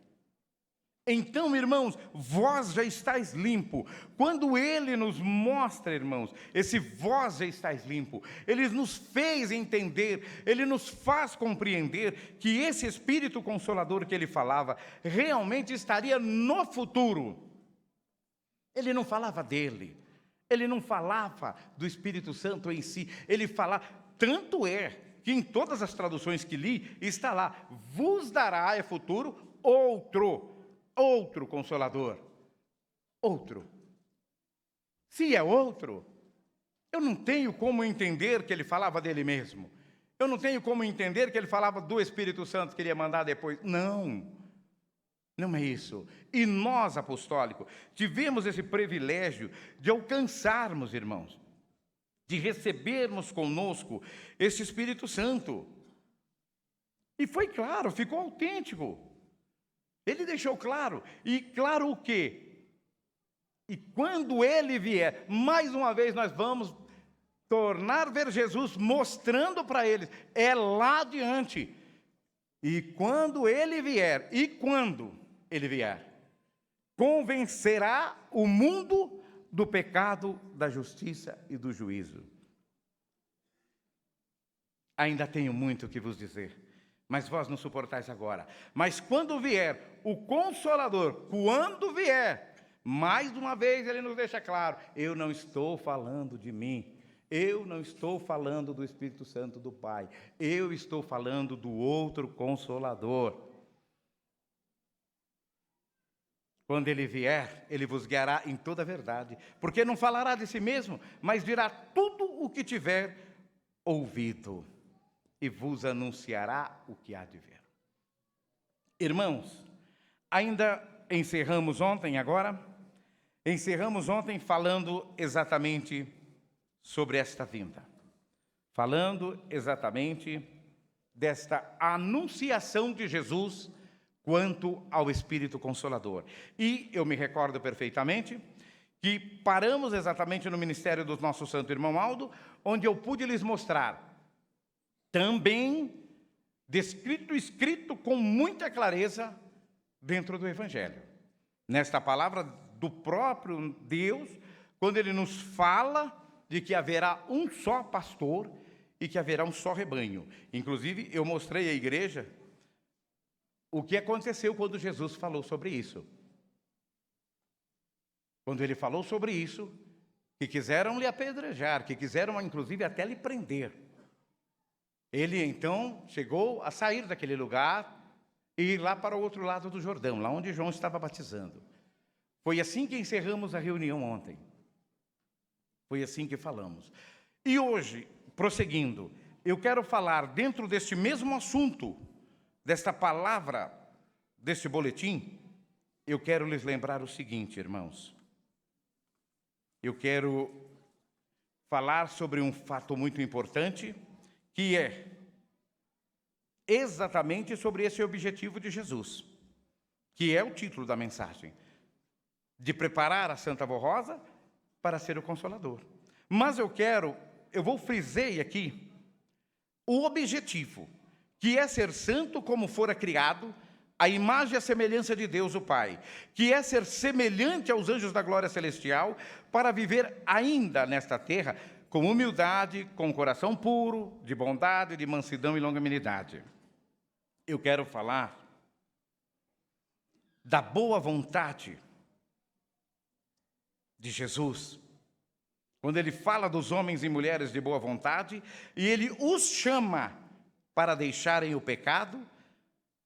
Então, irmãos, vós já estáis limpo. Quando ele nos mostra, irmãos, esse vós já estáis limpo, ele nos fez entender, ele nos faz compreender que esse Espírito Consolador que ele falava realmente estaria no futuro. Ele não falava dele, ele não falava do Espírito Santo em si, ele falava, tanto é que em todas as traduções que li, está lá: vos dará, é futuro, outro Consolador. Outro. Se é outro, eu não tenho como entender que ele falava dele mesmo. Eu não tenho como entender que ele falava do Espírito Santo que ele ia mandar depois. Não. Não é isso. E nós, apostólicos, tivemos esse privilégio de alcançarmos, irmãos, de recebermos conosco esse Espírito Santo. E foi claro, ficou autêntico. Ele deixou claro. E claro o quê? E quando ele vier, mais uma vez nós vamos tornar ver Jesus mostrando para eles. É lá adiante. E quando ele vier, convencerá o mundo do pecado, da justiça e do juízo. Ainda tenho muito que vos dizer, mas vós não suportais agora. Mas quando vier o Consolador, mais uma vez ele nos deixa claro: eu não estou falando de mim, eu não estou falando do Espírito Santo do Pai, eu estou falando do outro Consolador. Quando ele vier, ele vos guiará em toda a verdade, porque não falará de si mesmo, mas dirá tudo o que tiver ouvido, e vos anunciará o que há de ver. Irmãos, ainda encerramos ontem falando exatamente sobre esta vinda. Falando exatamente desta anunciação de Jesus quanto ao Espírito Consolador. E eu me recordo perfeitamente que paramos exatamente no ministério do nosso santo irmão Aldo, onde eu pude lhes mostrar também escrito com muita clareza dentro do Evangelho. Nesta palavra do próprio Deus, quando ele nos fala de que haverá um só pastor e que haverá um só rebanho. Inclusive, eu mostrei à igreja o que aconteceu quando Jesus falou sobre isso. Quando ele falou sobre isso, que quiseram lhe apedrejar, que quiseram inclusive até lhe prender. Ele então chegou a sair daquele lugar e ir lá para o outro lado do Jordão, lá onde João estava batizando. Foi assim que encerramos a reunião ontem. Foi assim que falamos. E hoje, prosseguindo, eu quero falar dentro deste mesmo assunto, desta palavra, deste boletim, eu quero lhes lembrar o seguinte, irmãos. Eu quero falar sobre um fato muito importante, que é exatamente sobre esse objetivo de Jesus, que é o título da mensagem, de preparar a Santa Avó Rosa para ser o Consolador. Mas eu vou frisei aqui o objetivo, que é ser santo como fora criado, a imagem e a semelhança de Deus o Pai, que é ser semelhante aos anjos da glória celestial, para viver ainda nesta terra com humildade, com coração puro, de bondade, de mansidão e longanimidade. Eu quero falar da boa vontade de Jesus, quando ele fala dos homens e mulheres de boa vontade, e ele os chama para deixarem o pecado,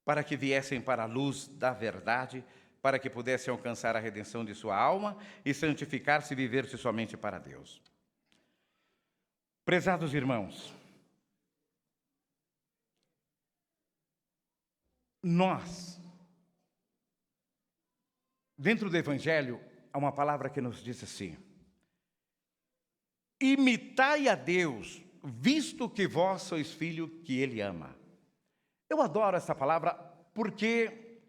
para que viessem para a luz da verdade, para que pudessem alcançar a redenção de sua alma e santificar-se e viver-se somente para Deus. Prezados irmãos, nós, dentro do Evangelho, há uma palavra que nos diz assim: imitai a Deus, visto que vós sois filho que Ele ama. Eu adoro essa palavra porque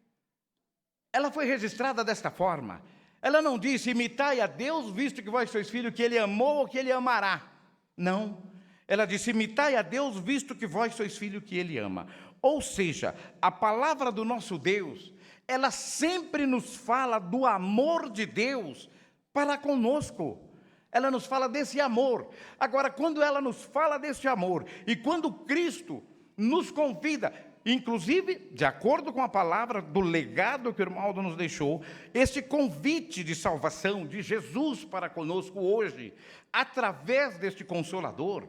ela foi registrada desta forma. Ela não disse, imitai a Deus, visto que vós sois filho que Ele amou ou que Ele amará. Não. Ela disse, imitai a Deus, visto que vós sois filho que Ele ama. Ou seja, a palavra do nosso Deus, ela sempre nos fala do amor de Deus para conosco. Ela nos fala desse amor. Agora, quando ela nos fala desse amor, e quando Cristo nos convida, inclusive, de acordo com a palavra do legado que o irmão Aldo nos deixou, esse convite de salvação de Jesus para conosco hoje, através deste Consolador,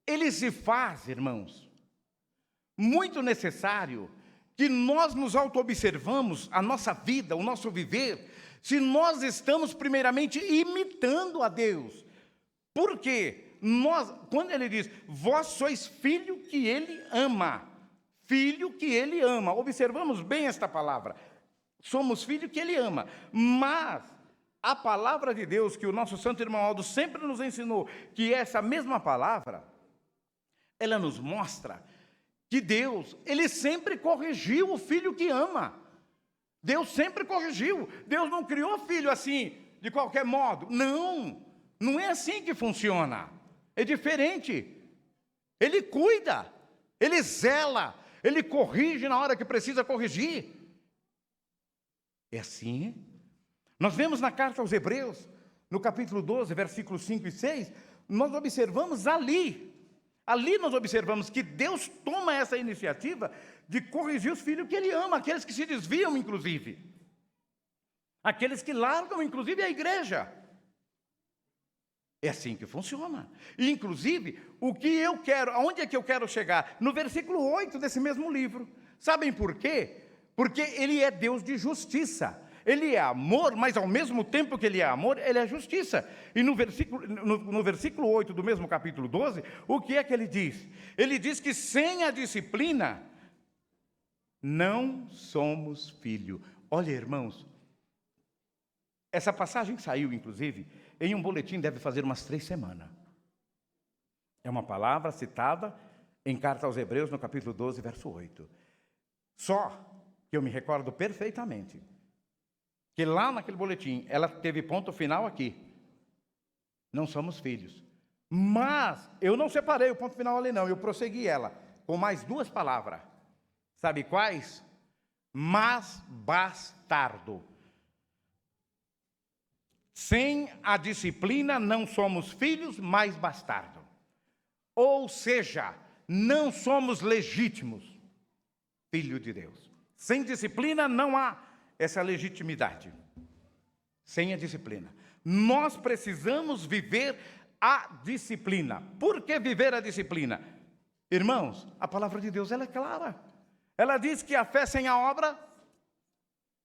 ele se faz, irmãos, muito necessário que nós nos auto-observamos a nossa vida, o nosso viver, se nós estamos primeiramente imitando a Deus. Por quê? Quando ele diz, vós sois filho que Ele ama, filho que Ele ama, observamos bem esta palavra, somos filho que Ele ama, mas a palavra de Deus, que o nosso santo irmão Aldo sempre nos ensinou, que essa mesma palavra, ela nos mostra que Deus, Ele sempre corrigiu o filho que ama. Deus sempre corrigiu. Deus não criou filho assim, de qualquer modo. Não, não é assim que funciona. É diferente. Ele cuida, Ele zela, Ele corrige na hora que precisa corrigir. É assim. Nós vemos na carta aos Hebreus, no capítulo 12, versículos 5 e 6, nós observamos ali nós observamos que Deus toma essa iniciativa de corrigir os filhos que Ele ama, aqueles que se desviam, inclusive. Aqueles que largam, inclusive, a igreja. É assim que funciona. E, inclusive, o que eu quero, aonde é que eu quero chegar? No versículo 8 desse mesmo livro. Sabem por quê? Porque Ele é Deus de justiça. Ele é amor, mas ao mesmo tempo que Ele é amor, Ele é justiça. E no versículo 8 do mesmo capítulo 12, o que é que Ele diz? Ele diz que sem a disciplina, não somos filho. Olha, irmãos, essa passagem saiu, inclusive, em um boletim, deve fazer umas 3 semanas. É uma palavra citada em Carta aos Hebreus, no capítulo 12, verso 8. Só que eu me recordo perfeitamente que lá naquele boletim, ela teve ponto final aqui. Não somos filhos. Mas eu não separei o ponto final ali não, eu prossegui ela com mais 2 palavras. Sabe quais? Mas bastardo. Sem a disciplina não somos filhos, mas bastardo. Ou seja, não somos legítimos, filho de Deus. Sem disciplina não há essa legitimidade. Sem a disciplina. Nós precisamos viver a disciplina. Por que viver a disciplina? Irmãos, a palavra de Deus ela é clara. Ela diz que a fé sem a obra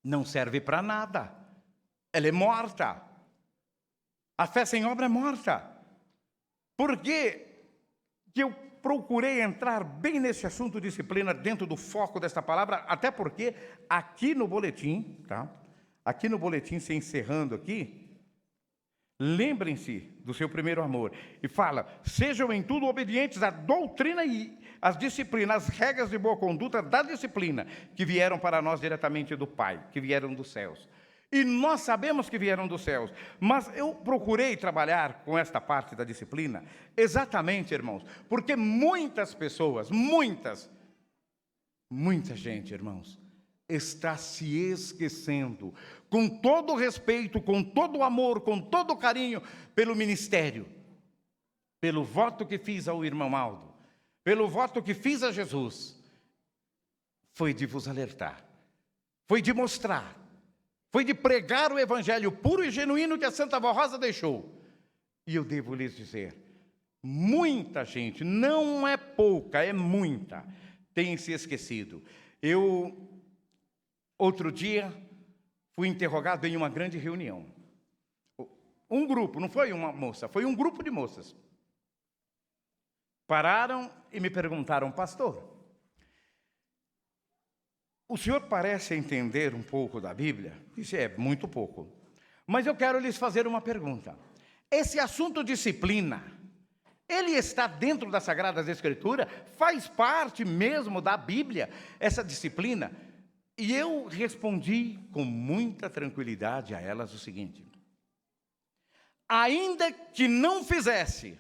não serve para nada. Ela é morta. A fé sem obra é morta. Por que eu procurei entrar bem nesse assunto disciplina dentro do foco desta palavra? Até porque aqui no boletim, tá? Aqui no boletim, se encerrando aqui, lembrem-se do seu primeiro amor. E fala, sejam em tudo obedientes à doutrina e às disciplinas, às regras de boa conduta da disciplina, que vieram para nós diretamente do Pai, que vieram dos céus. E nós sabemos que vieram dos céus, mas eu procurei trabalhar com esta parte da disciplina, exatamente, irmãos, porque muitas pessoas, muita gente, irmãos, está se esquecendo, com todo respeito, com todo amor, com todo carinho, pelo ministério, pelo voto que fiz ao irmão Aldo, pelo voto que fiz a Jesus, foi de vos alertar, foi de mostrar, foi de pregar o evangelho puro e genuíno que a Santa Avó Rosa deixou. E eu devo lhes dizer, muita gente, não é pouca, é muita, tem se esquecido. Eu, outro dia, fui interrogado em uma grande reunião. Um grupo, não foi uma moça, foi um grupo de moças. Pararam e me perguntaram, pastor, o senhor parece entender um pouco da Bíblia? Disse, muito pouco. Mas eu quero lhes fazer uma pergunta. Esse assunto disciplina, ele está dentro das Sagradas Escrituras? Faz parte mesmo da Bíblia, essa disciplina? E eu respondi com muita tranquilidade a elas o seguinte. Ainda que não fizesse,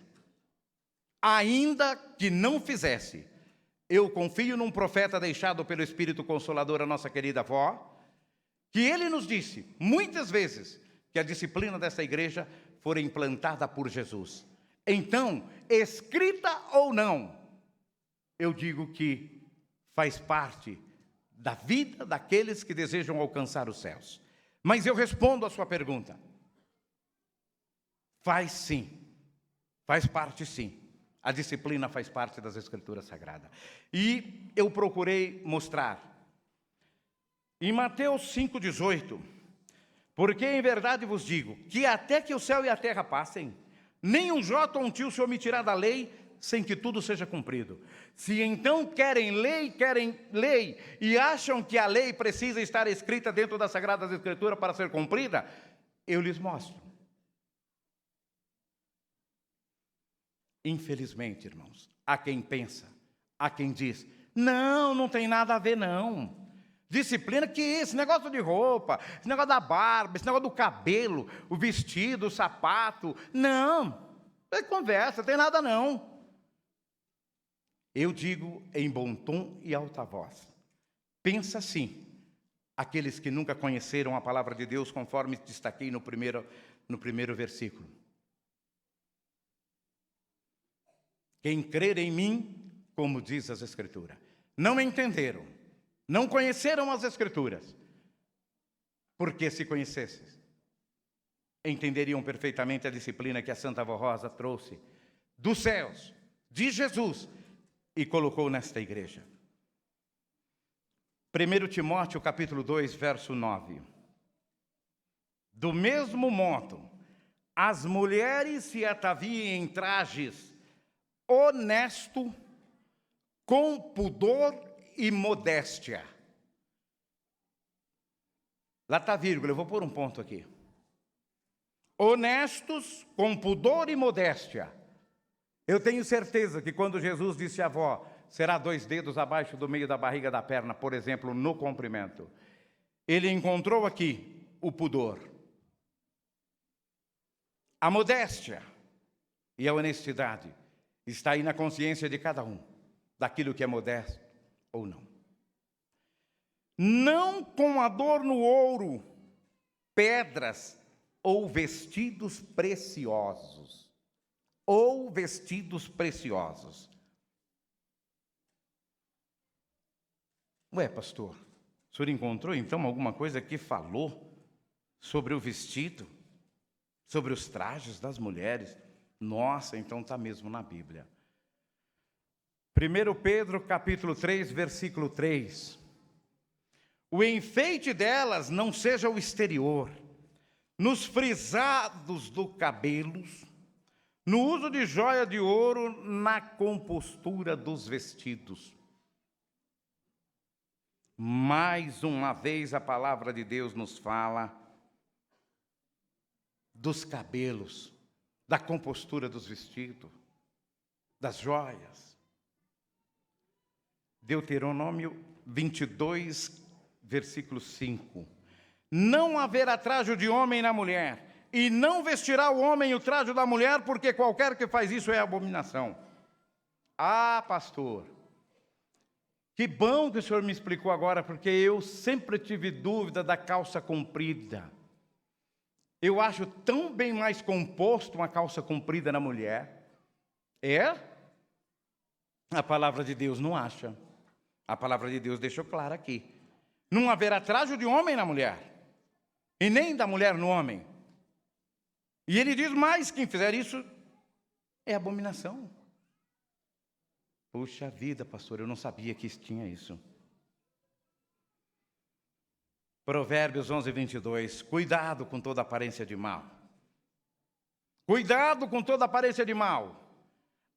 eu confio num profeta deixado pelo Espírito Consolador, a nossa querida avó, que ele nos disse, muitas vezes, que a disciplina dessa igreja foi implantada por Jesus. Então, escrita ou não, eu digo que faz parte da vida daqueles que desejam alcançar os céus. Mas eu respondo a sua pergunta. Faz sim, faz parte sim. A disciplina faz parte das Escrituras Sagradas. E eu procurei mostrar. Em Mateus 5,18, porque em verdade vos digo, que até que o céu e a terra passem, nem um jota ou um tio se omitirá da lei, sem que tudo seja cumprido. Se então querem lei, e acham que a lei precisa estar escrita dentro das Sagradas Escrituras para ser cumprida, eu lhes mostro. Infelizmente, irmãos, há quem pensa, há quem diz, não tem nada a ver não. Disciplina, que esse negócio de roupa, esse negócio da barba, esse negócio do cabelo, o vestido, o sapato, não é conversa, tem nada não. Eu digo em bom tom e alta voz, pensa assim, aqueles que nunca conheceram a palavra de Deus, conforme destaquei no primeiro versículo. Quem crer em mim, como diz as Escrituras, não entenderam, não conheceram as Escrituras, porque se conhecessem, entenderiam perfeitamente a disciplina que a Santa Avó Rosa trouxe dos céus, de Jesus, e colocou nesta igreja. 1 Timóteo capítulo 2, verso 9. Do mesmo modo, as mulheres se ataviem em trajes honesto, com pudor e modéstia. Lá está a vírgula, eu vou pôr um ponto aqui. Honestos, com pudor e modéstia. Eu tenho certeza que quando Jesus disse à avó, será 2 dedos abaixo do meio da barriga da perna, por exemplo, no comprimento, ele encontrou aqui o pudor, a modéstia e a honestidade. Está aí na consciência de cada um, daquilo que é modesto ou não. Não com adorno ouro, pedras ou vestidos preciosos. Ou vestidos preciosos. Ué, pastor, o senhor encontrou então alguma coisa que falou sobre o vestido, sobre os trajes das mulheres? Nossa, então está mesmo na Bíblia. 1 Pedro capítulo 3, versículo 3. O enfeite delas não seja o exterior, nos frisados do cabelos, no uso de joia de ouro, na compostura dos vestidos. Mais uma vez a palavra de Deus nos fala dos cabelos, da compostura dos vestidos, das joias. Deuteronômio 22, versículo 5. Não haverá trajo de homem na mulher, e não vestirá o homem o trajo da mulher, porque qualquer que faz isso é abominação. Ah, pastor, que bom que o senhor me explicou agora, porque eu sempre tive dúvida da calça comprida. Eu acho tão bem mais composto uma calça comprida na mulher. É? A palavra de Deus não acha. A palavra de Deus deixou claro aqui. Não haverá trajo de homem na mulher, e nem da mulher no homem. E ele diz mais, quem fizer isso é abominação. Puxa vida, pastor, eu não sabia que tinha isso. Provérbios 11, 22. Cuidado com toda aparência de mal. Cuidado com toda aparência de mal.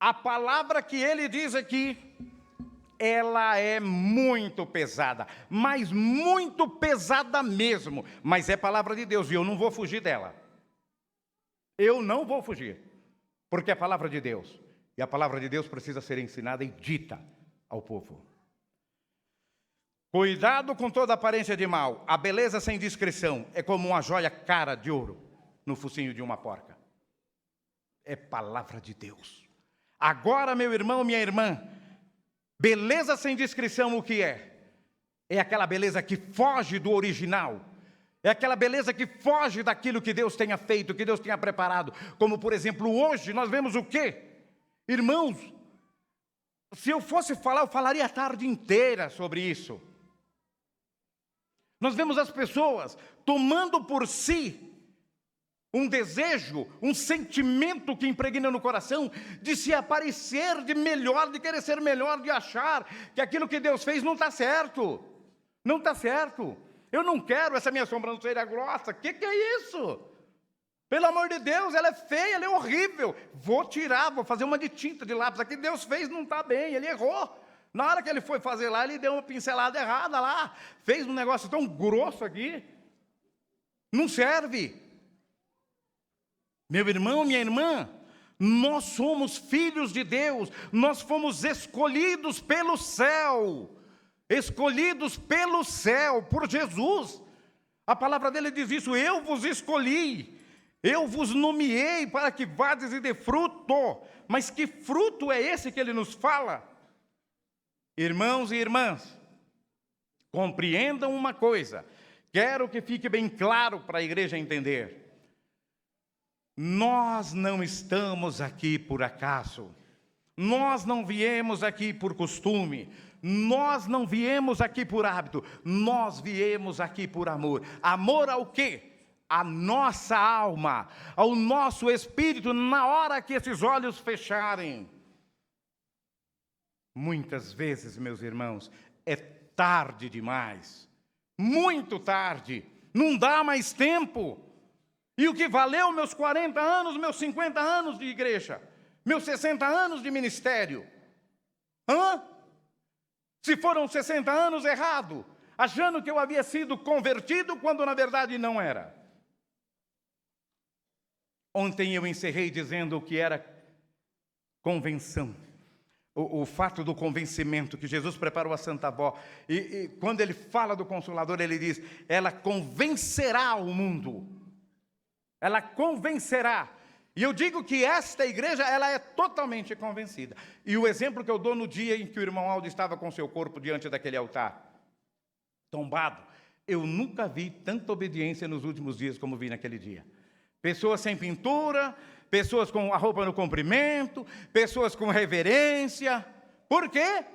A palavra que ele diz aqui, ela é muito pesada, mas muito pesada mesmo. Mas é palavra de Deus e eu não vou fugir dela. Eu não vou fugir, porque é palavra de Deus. E a palavra de Deus precisa ser ensinada e dita ao povo. Cuidado com toda aparência de mal. A beleza sem discrição é como uma joia cara de ouro no focinho de uma porca. É palavra de Deus. Agora, meu irmão, minha irmã, beleza sem discrição o que é? É aquela beleza que foge do original. É aquela beleza que foge daquilo que Deus tenha feito, que Deus tenha preparado. Como, por exemplo, hoje nós vemos o quê? Irmãos, se eu fosse falar, eu falaria a tarde inteira sobre isso. Nós vemos as pessoas tomando por si um desejo, um sentimento que impregna no coração de se aparecer de melhor, de querer ser melhor, de achar que aquilo que Deus fez não está certo. Não está certo. Eu não quero essa minha sobrancelha grossa. O que é isso? Pelo amor de Deus, ela é feia, ela é horrível. Vou tirar, vou fazer uma de tinta, de lápis. Aqui Deus fez, não está bem, ele errou. Na hora que ele foi fazer lá, ele deu uma pincelada errada lá. Fez um negócio tão grosso aqui. Não serve. Meu irmão, minha irmã, nós somos filhos de Deus. Nós fomos escolhidos pelo céu. Escolhidos pelo céu, por Jesus. A palavra dele diz isso: eu vos escolhi, eu vos nomeei para que vades e dê fruto. Mas que fruto é esse que ele nos fala? Irmãos e irmãs, compreendam uma coisa, quero que fique bem claro para a igreja entender. Nós não estamos aqui por acaso, nós não viemos aqui por costume, nós não viemos aqui por hábito, nós viemos aqui por amor. Amor ao quê? A nossa alma, ao nosso espírito, na hora que esses olhos fecharem. Muitas vezes, meus irmãos, é tarde demais, muito tarde, não dá mais tempo. E o que valeu meus 40 anos, meus 50 anos de igreja, meus 60 anos de ministério? Se foram 60 anos errado, achando que eu havia sido convertido, quando na verdade não era. Ontem eu encerrei dizendo o que era convenção. O fato do convencimento que Jesus preparou a Santa Avó. E quando ele fala do Consolador, ele diz: ela convencerá o mundo. Ela convencerá. E eu digo que esta igreja, ela é totalmente convencida. E o exemplo que eu dou no dia em que o irmão Aldo estava com seu corpo diante daquele altar, tombado, eu nunca vi tanta obediência nos últimos dias como vi naquele dia. Pessoas sem pintura, pessoas com a roupa no comprimento, pessoas com reverência. Por quê?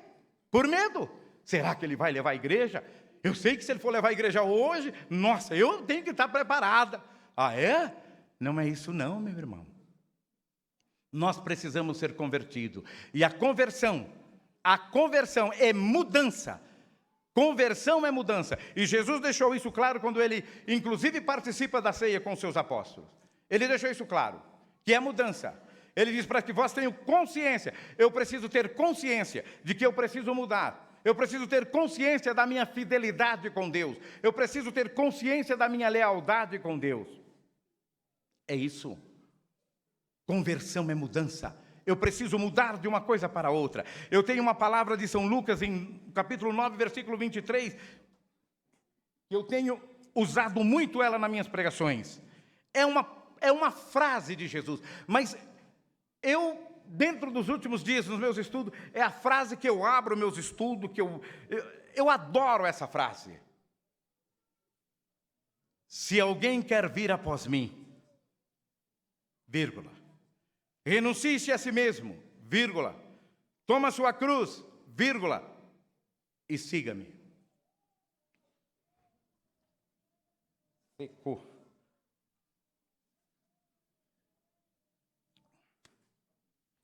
Por medo. Será que ele vai levar a igreja? Eu sei que se ele for levar a igreja hoje, nossa, eu tenho que estar preparada. Ah, é? Não é isso não, meu irmão. Nós precisamos ser convertidos. E a conversão, A conversão é mudança. Conversão é mudança. E Jesus deixou isso claro quando ele, inclusive, participa da ceia com os seus apóstolos. Ele deixou isso claro, que é mudança. Ele diz para que vós tenham consciência. Eu preciso ter consciência de que eu preciso mudar. Eu preciso ter consciência da minha fidelidade com Deus. Eu preciso ter consciência da minha lealdade com Deus. É isso. Conversão é mudança. Eu preciso mudar de uma coisa para outra. Eu tenho uma palavra de São Lucas, em capítulo 9, versículo 23, que eu tenho usado muito ela nas minhas pregações. É uma frase de Jesus, mas eu, dentro dos últimos dias, nos meus estudos, é a frase que eu abro meus estudos, que eu adoro essa frase. Se alguém quer vir após mim, vírgula, renuncie-se a si mesmo, vírgula, toma sua cruz, vírgula, e siga-me. Secou.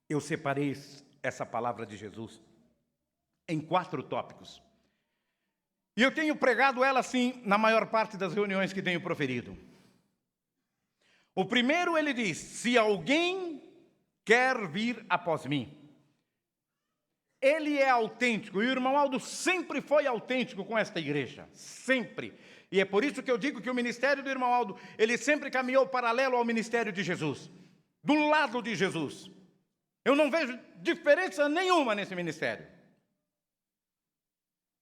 Eu separei essa palavra de Jesus em 4 tópicos. E eu tenho pregado ela assim na maior parte das reuniões que tenho proferido. O primeiro ele diz: se alguém quer vir após mim. Ele é autêntico, e o irmão Aldo sempre foi autêntico com esta igreja, sempre. E é por isso que eu digo que o ministério do irmão Aldo, ele sempre caminhou paralelo ao ministério de Jesus, do lado de Jesus. Eu não vejo diferença nenhuma nesse ministério.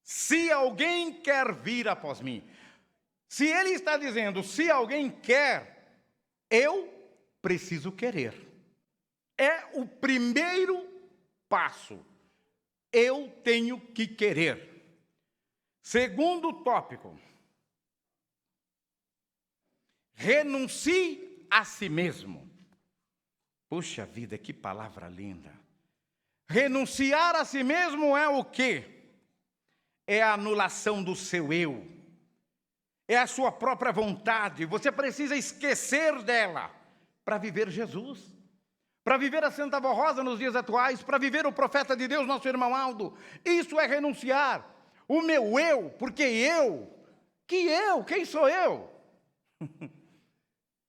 Se alguém quer vir após mim, se ele está dizendo, se alguém quer, eu preciso querer. É o primeiro passo. Eu tenho que querer. Segundo tópico, renuncie a si mesmo. Puxa vida, que palavra linda. Renunciar a si mesmo é o quê? É a anulação do seu eu. É a sua própria vontade. Você precisa esquecer dela para viver Jesus. Para viver a Santa Avó Rosa nos dias atuais, para viver o profeta de Deus, nosso irmão Aldo. Isso é renunciar. O meu eu, porque quem sou eu?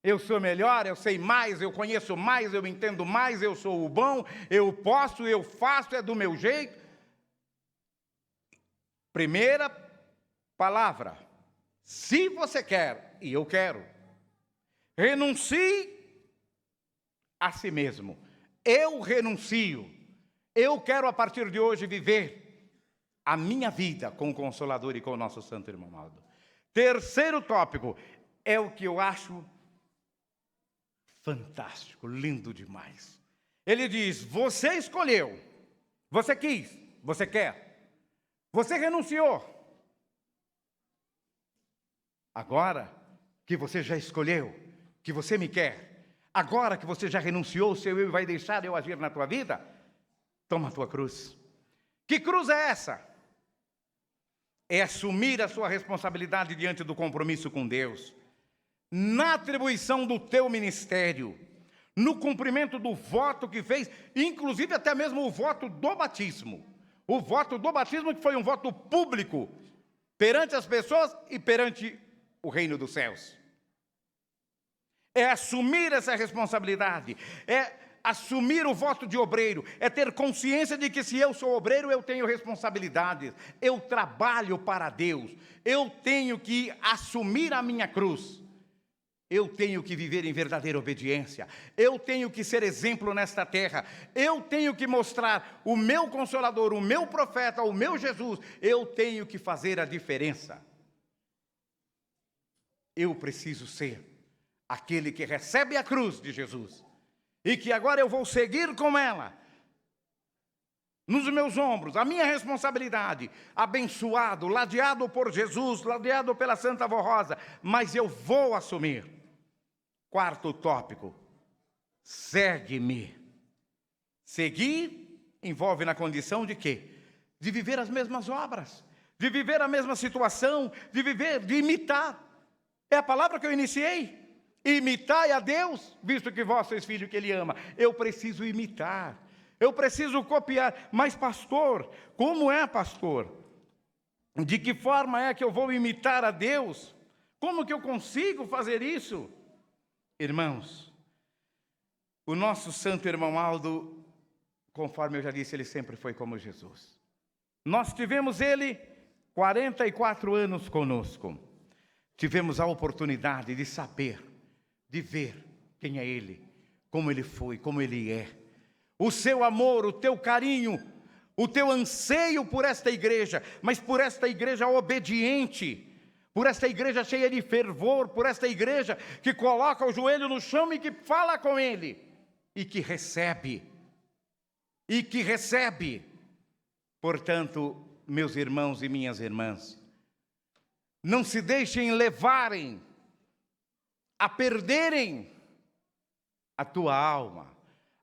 Eu sou melhor, eu sei mais, eu conheço mais, eu entendo mais, eu sou o bom, eu posso, eu faço, é do meu jeito. Primeira palavra, se você quer, e eu quero, renuncie a si mesmo. Eu renuncio. Eu quero a partir de hoje viver a minha vida com o Consolador e com o nosso santo irmão Aldo. Terceiro tópico é o que eu acho fantástico, lindo demais. Ele diz: você escolheu, você quis, você quer, você renunciou. Agora que você já escolheu, que você me quer, agora que você já renunciou o seu eu e vai deixar eu agir na tua vida, toma a tua cruz. Que cruz é essa? É assumir a sua responsabilidade diante do compromisso com Deus, na atribuição do teu ministério, no cumprimento do voto que fez, inclusive até mesmo o voto do batismo. O voto do batismo que foi um voto público, perante as pessoas e perante o reino dos céus. É assumir essa responsabilidade, é assumir o voto de obreiro, é ter consciência de que se eu sou obreiro, eu tenho responsabilidades, eu trabalho para Deus, eu tenho que assumir a minha cruz, eu tenho que viver em verdadeira obediência, eu tenho que ser exemplo nesta terra, eu tenho que mostrar o meu Consolador, o meu profeta, o meu Jesus, eu tenho que fazer a diferença. Eu preciso ser aquele que recebe a cruz de Jesus e que agora eu vou seguir com ela nos meus ombros, a minha responsabilidade, abençoado, ladeado por Jesus, ladeado pela Santa Avó Rosa, mas eu vou assumir. Quarto tópico, segue-me. Seguir envolve na condição de quê? De viver as mesmas obras, de viver a mesma situação, de imitar. É a palavra que eu iniciei. Imitai a Deus, visto que vós sois filhos que Ele ama. Eu preciso imitar. eu preciso copiar. Mas pastor, como é, pastor? De que forma é que eu vou imitar a Deus? Como que eu consigo fazer isso? Irmãos, o nosso santo irmão Aldo, conforme eu já disse, ele sempre foi como Jesus. Nós tivemos ele 44 anos conosco. Tivemos a oportunidade de saber, de ver quem é ele, como ele foi, como ele é. O seu amor, o teu carinho, o teu anseio por esta igreja, mas por esta igreja obediente, por esta igreja cheia de fervor, por esta igreja que coloca o joelho no chão e que fala com ele, e que recebe. Portanto, meus irmãos e minhas irmãs, não se deixem levarem a perderem a tua alma,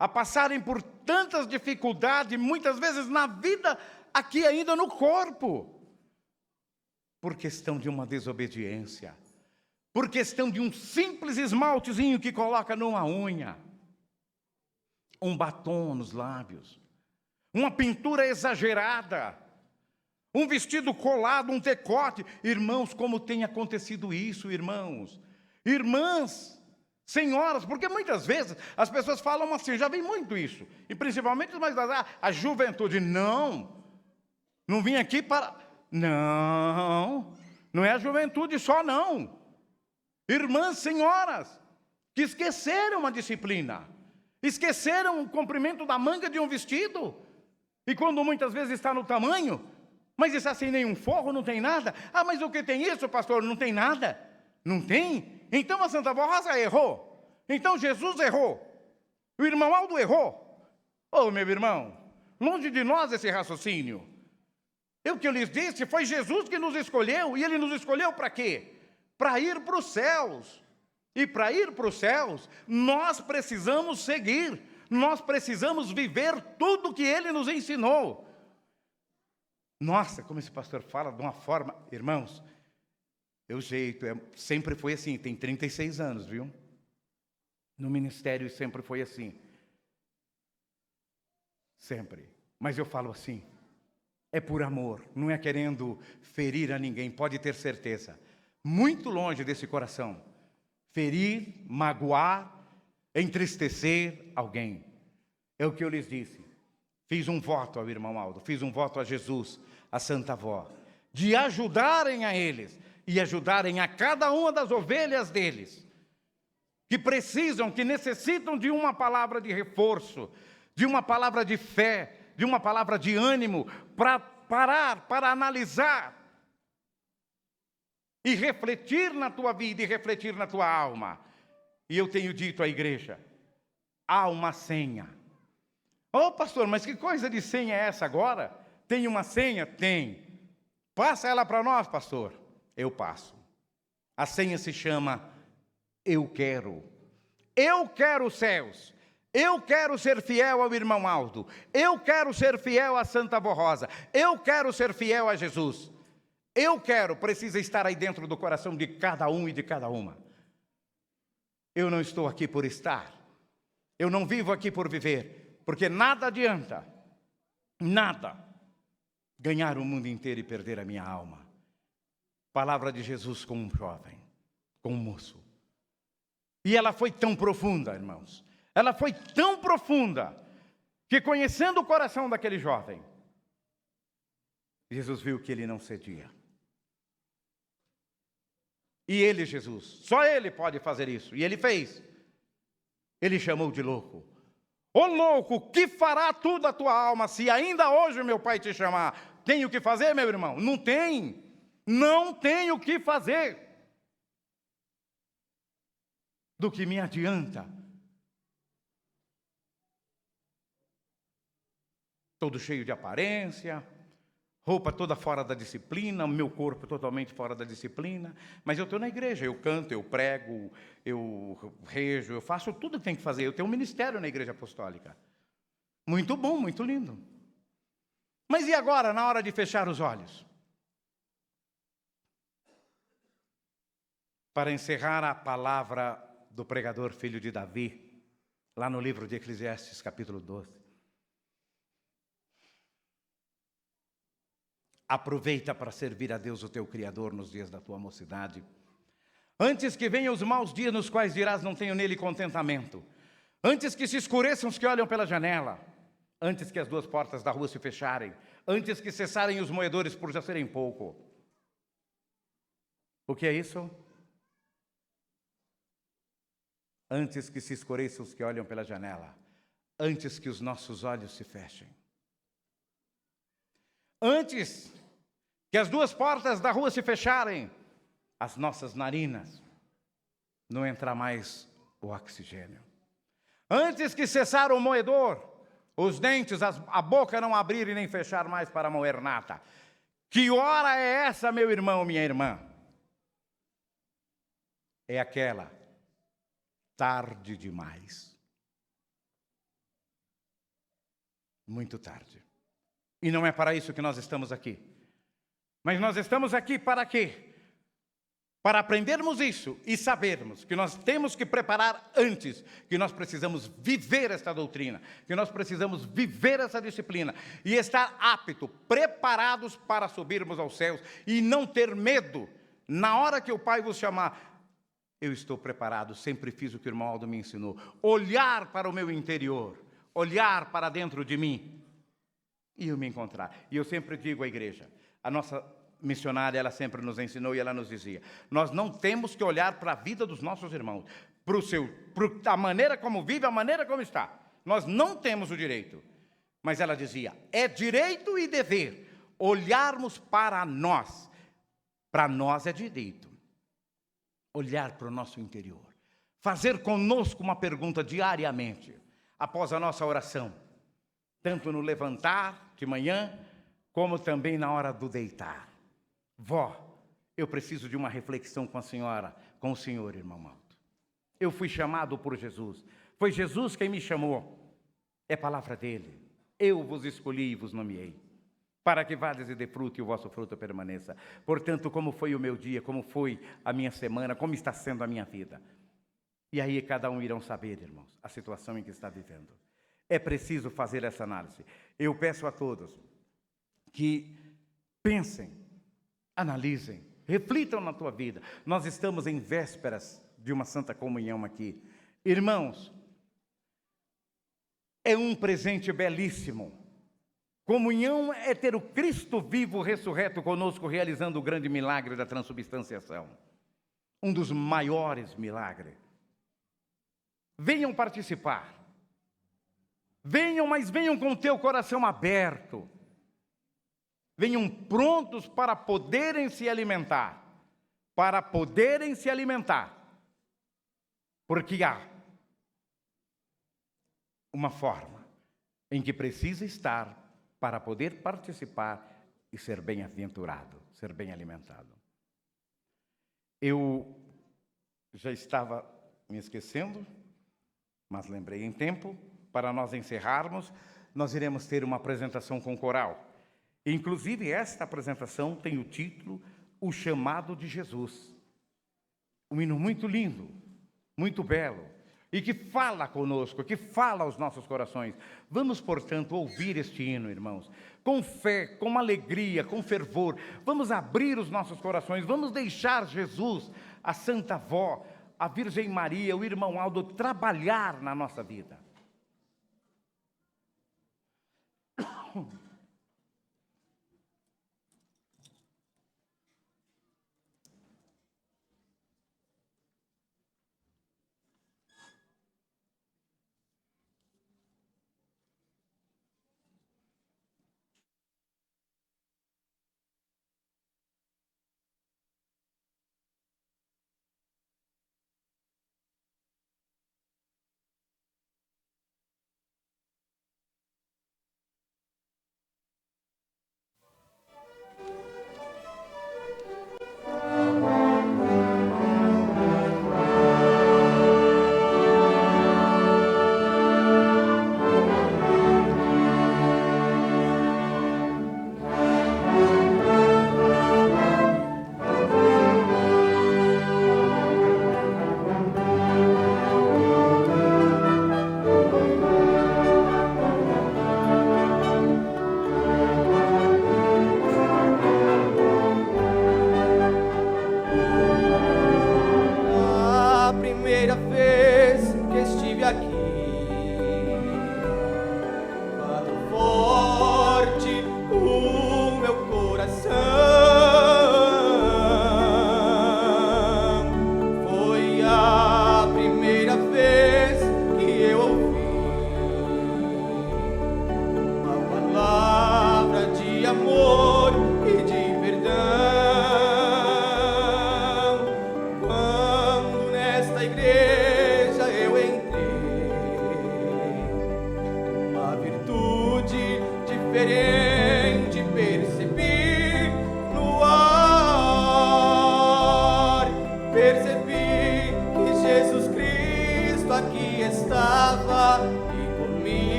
a passarem por tantas dificuldades, muitas vezes na vida, aqui ainda no corpo, por questão de uma desobediência, por questão de um simples esmaltezinho que coloca numa unha, um batom nos lábios, uma pintura exagerada, um vestido colado, um decote. Irmãos, como tem acontecido isso, irmãos? Irmãs, senhoras, porque muitas vezes as pessoas falam assim, já vem muito isso, e principalmente mais a juventude, não vim aqui para... Não é a juventude só não. Irmãs, senhoras, que esqueceram a disciplina, esqueceram o comprimento da manga de um vestido, e quando muitas vezes está no tamanho, mas está sem nenhum forro, não tem nada. Ah, mas o que tem isso, pastor? Não tem nada. Não tem? Então a Santa Rosa errou. Então Jesus errou. O irmão Aldo errou. Oh, meu irmão, longe de nós esse raciocínio. O que eu lhes disse, foi Jesus que nos escolheu. E Ele nos escolheu para quê? Para ir para os céus. E para ir para os céus, nós precisamos seguir. Nós precisamos viver tudo que Ele nos ensinou. Nossa, como esse pastor fala de uma forma... Irmãos, sempre foi assim, tem 36 anos, viu? No ministério sempre foi assim. Sempre. Mas eu falo assim, é por amor, não é querendo ferir a ninguém, pode ter certeza. Muito longe desse coração. Ferir, magoar, entristecer alguém. É o que eu lhes disse. Fiz um voto ao irmão Aldo, fiz um voto a Jesus, a Santa Avó, de ajudarem a eles e ajudarem a cada uma das ovelhas deles, que precisam, que necessitam de uma palavra de reforço, de uma palavra de fé, de uma palavra de ânimo, para parar, para analisar e refletir na tua vida e refletir na tua alma. E eu tenho dito à igreja, há uma senha. Oh, pastor, mas que coisa de senha é essa agora? Tem uma senha? Tem. Passa ela para nós, pastor. Eu passo. A senha se chama eu quero. Eu quero os céus. Eu quero ser fiel ao irmão Aldo. Eu quero ser fiel à Santa Avó Rosa. Eu quero ser fiel a Jesus. Eu quero, precisa estar aí dentro do coração de cada um e de cada uma. Eu não estou aqui por estar. Eu não vivo aqui por viver. Porque nada adianta, nada, ganhar o mundo inteiro e perder a minha alma. Palavra de Jesus com um jovem, com um moço. E ela foi tão profunda, irmãos. Ela foi tão profunda, que conhecendo o coração daquele jovem, Jesus viu que ele não cedia. E ele, Jesus, só ele pode fazer isso. E ele fez. Ele chamou de louco. Ô louco, que fará tudo a tua alma se ainda hoje meu pai te chamar? Tem o que fazer, meu irmão? Não tem. Não tem o que fazer. Do que me adianta? Todo cheio de aparência, roupa toda fora da disciplina, o meu corpo totalmente fora da disciplina, mas eu estou na igreja, eu canto, eu prego, eu rejo, eu faço tudo que tem que fazer, eu tenho um ministério na igreja apostólica. Muito bom, muito lindo. Mas e agora, na hora de fechar os olhos? Para encerrar a palavra do pregador filho de Davi, lá no livro de Eclesiastes, capítulo 12. Aproveita para servir a Deus, o teu Criador, nos dias da tua mocidade. Antes que venham os maus dias nos quais dirás, não tenho nele contentamento. Antes que se escureçam os que olham pela janela. Antes que as duas portas da rua se fecharem. Antes que cessarem os moedores por já serem pouco. O que é isso? Antes que se escureçam os que olham pela janela. Antes que os nossos olhos se fechem. Antes que as duas portas da rua se fecharem, as nossas narinas não entrar mais o oxigênio. Antes que cessar o moedor, os dentes, a boca não abrir e nem fechar mais para moer nata. Que hora é essa, meu irmão, minha irmã? É aquela, tarde demais. Muito tarde. E não é para isso que nós estamos aqui. Mas nós estamos aqui para quê? Para aprendermos isso e sabermos que nós temos que preparar antes, que nós precisamos viver esta doutrina, que nós precisamos viver essa disciplina e estar aptos, preparados para subirmos aos céus e não ter medo. Na hora que o Pai vos chamar, eu estou preparado, sempre fiz o que o irmão Aldo me ensinou. Olhar para o meu interior, olhar para dentro de mim e eu me encontrar. E eu sempre digo à igreja, a nossa missionária, ela sempre nos ensinou e ela nos dizia, nós não temos que olhar para a vida dos nossos irmãos, para a maneira como vive, a maneira como está. Nós não temos o direito. Mas ela dizia, é direito e dever olharmos para nós. Para nós é direito. Olhar para o nosso interior. Fazer conosco uma pergunta diariamente, após a nossa oração. Tanto no levantar de manhã, como também na hora do deitar. Vó, eu preciso de uma reflexão com a senhora, com o senhor, irmão Aldo. Eu fui chamado por Jesus. Foi Jesus quem me chamou. É palavra dele. Eu vos escolhi e vos nomeei. Para que vades e dê fruto e o vosso fruto permaneça. Portanto, como foi o meu dia, como foi a minha semana, como está sendo a minha vida. E aí cada um irão saber, irmãos, a situação em que está vivendo. É preciso fazer essa análise. Eu peço a todos que pensem, analisem, reflitam na tua vida. Nós estamos em vésperas de uma santa comunhão aqui. Irmãos, é um presente belíssimo. Comunhão é ter o Cristo vivo ressurreto conosco, realizando o grande milagre da transubstanciação. Um dos maiores milagres. Venham participar. Venham, mas venham com o teu coração aberto. Venham prontos para poderem se alimentar. Para poderem se alimentar. Porque há uma forma em que precisa estar para poder participar e ser bem-aventurado, ser bem alimentado. Eu já estava me esquecendo, mas lembrei em tempo. Para nós encerrarmos, nós iremos ter uma apresentação com coral. Inclusive, esta apresentação tem o título O Chamado de Jesus. Um hino muito lindo, muito belo, e que fala conosco, que fala aos nossos corações. Vamos, portanto, ouvir este hino, irmãos, com fé, com alegria, com fervor. Vamos abrir os nossos corações, vamos deixar Jesus, a Santa Avó, a Virgem Maria, o irmão Aldo, trabalhar na nossa vida.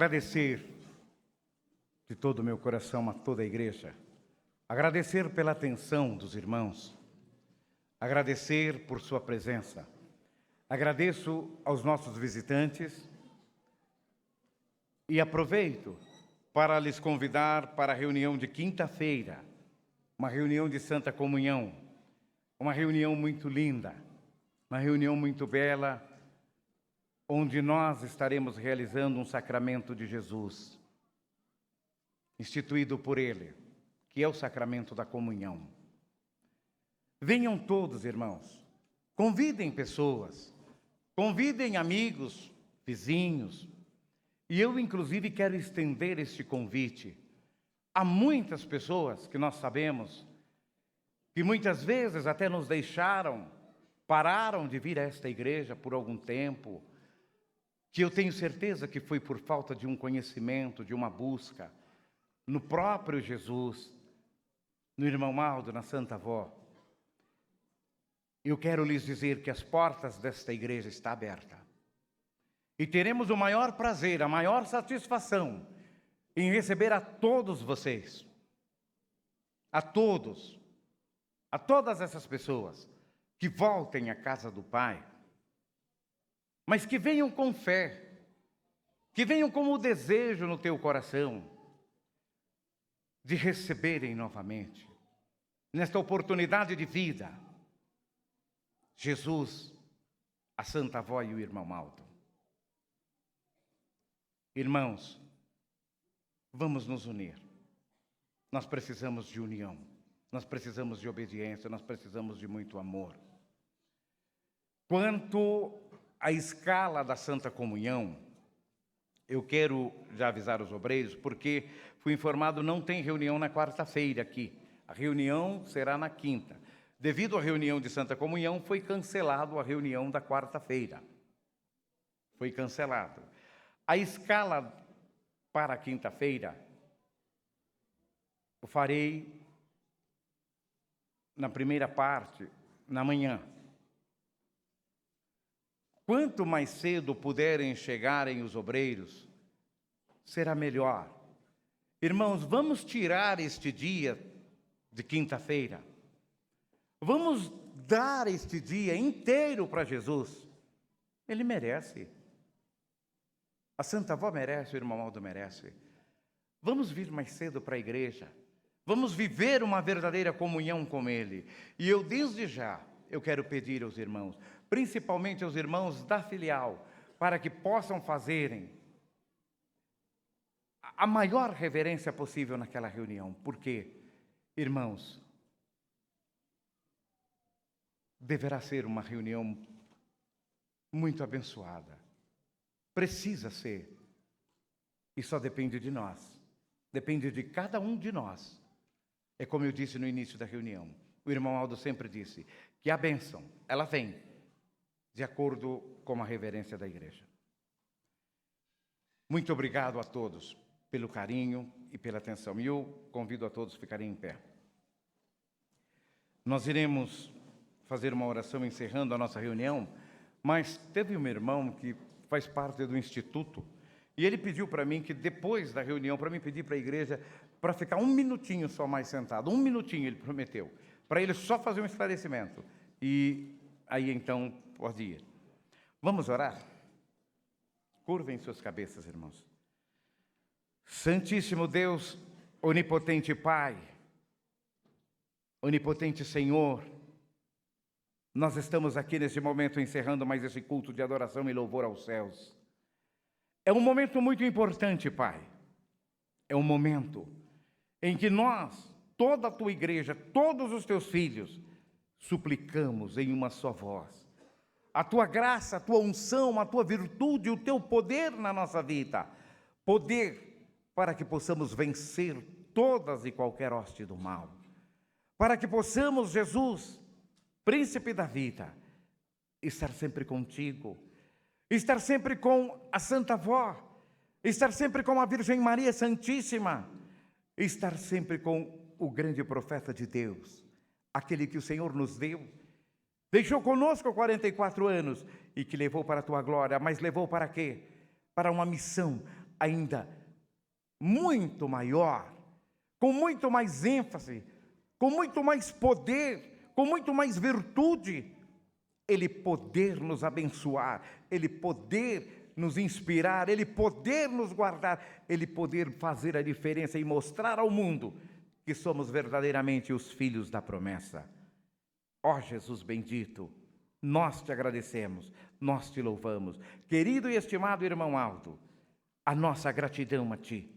agradecer de todo o meu coração a toda a igreja, agradecer pela atenção dos irmãos, agradecer por sua presença. Agradeço aos nossos visitantes e aproveito para lhes convidar para a reunião de quinta-feira, uma reunião de Santa Comunhão, uma reunião muito linda, uma reunião muito bela, onde nós estaremos realizando um sacramento de Jesus, instituído por Ele, que é o sacramento da comunhão. Venham todos, irmãos, convidem pessoas, convidem amigos, vizinhos, e eu, inclusive, quero estender este convite a muitas pessoas que nós sabemos que muitas vezes até nos deixaram, pararam de vir a esta igreja por algum tempo, que eu tenho certeza que foi por falta de um conhecimento, de uma busca no próprio Jesus, no irmão Aldo, na Santa Avó. Eu quero lhes dizer que as portas desta igreja estão abertas. E teremos o maior prazer, a maior satisfação em receber a todos vocês, a todas essas pessoas que voltem à casa do Pai, mas que venham com fé, que venham com o desejo no teu coração de receberem novamente, nesta oportunidade de vida, Jesus, a Santa Avó e o irmão Aldo. Irmãos, vamos nos unir. Nós precisamos de união, nós precisamos de obediência, nós precisamos de muito amor. Quanto à escala da Santa Comunhão, eu quero já avisar os obreiros, porque fui informado não tem reunião na quarta-feira aqui. A reunião será na quinta. Devido à reunião de Santa Comunhão, foi cancelado a reunião da quarta-feira. Foi cancelado. A escala para a quinta-feira, eu farei na primeira parte, na manhã. Quanto mais cedo puderem chegarem os obreiros, será melhor. Irmãos, vamos tirar este dia de quinta-feira. Vamos dar este dia inteiro para Jesus. Ele merece. A Santa Avó merece, o irmão Aldo merece. Vamos vir mais cedo para a igreja. Vamos viver uma verdadeira comunhão com Ele. E eu, desde já, eu quero pedir aos irmãos, principalmente aos irmãos da filial, para que possam fazerem a maior reverência possível naquela reunião. Porque, irmãos, deverá ser uma reunião muito abençoada. Precisa ser. E só depende de nós. Depende de cada um de nós. É como eu disse no início da reunião. O irmão Aldo sempre disse que a bênção, ela vem de acordo com a reverência da igreja. Muito obrigado a todos pelo carinho e pela atenção. E eu convido a todos a ficarem em pé. Nós iremos fazer uma oração encerrando a nossa reunião, mas teve um irmão que faz parte do Instituto, e ele pediu para mim que depois da reunião, para mim pedir para a igreja, para ficar um minutinho só mais sentado, um minutinho ele prometeu, para ele só fazer um esclarecimento, e aí então pode ir. Vamos orar? Curvem suas cabeças, irmãos. Santíssimo Deus, onipotente Pai, onipotente Senhor, nós estamos aqui nesse momento encerrando mais esse culto de adoração e louvor aos céus. É um momento muito importante, Pai. É um momento em que nós, toda a Tua igreja, todos os Teus filhos, suplicamos em uma só voz a Tua graça, a Tua unção, a Tua virtude, o Teu poder na nossa vida. Poder para que possamos vencer todas e qualquer hoste do mal. Para que possamos, Jesus, Príncipe da vida, estar sempre contigo, estar sempre com a Santa Avó, estar sempre com a Virgem Maria Santíssima, estar sempre com o grande profeta de Deus, aquele que o Senhor nos deu, deixou conosco 44 anos e que levou para a tua glória, mas levou para quê? Para uma missão, ainda muito maior, com muito mais ênfase, com muito mais poder, com muito mais virtude, Ele poder nos abençoar, Ele poder nos inspirar, Ele poder nos guardar, Ele poder fazer a diferença e mostrar ao mundo que somos verdadeiramente os filhos da promessa. Ó Jesus bendito, nós te agradecemos, nós te louvamos. Querido e estimado irmão Aldo, a nossa gratidão a ti.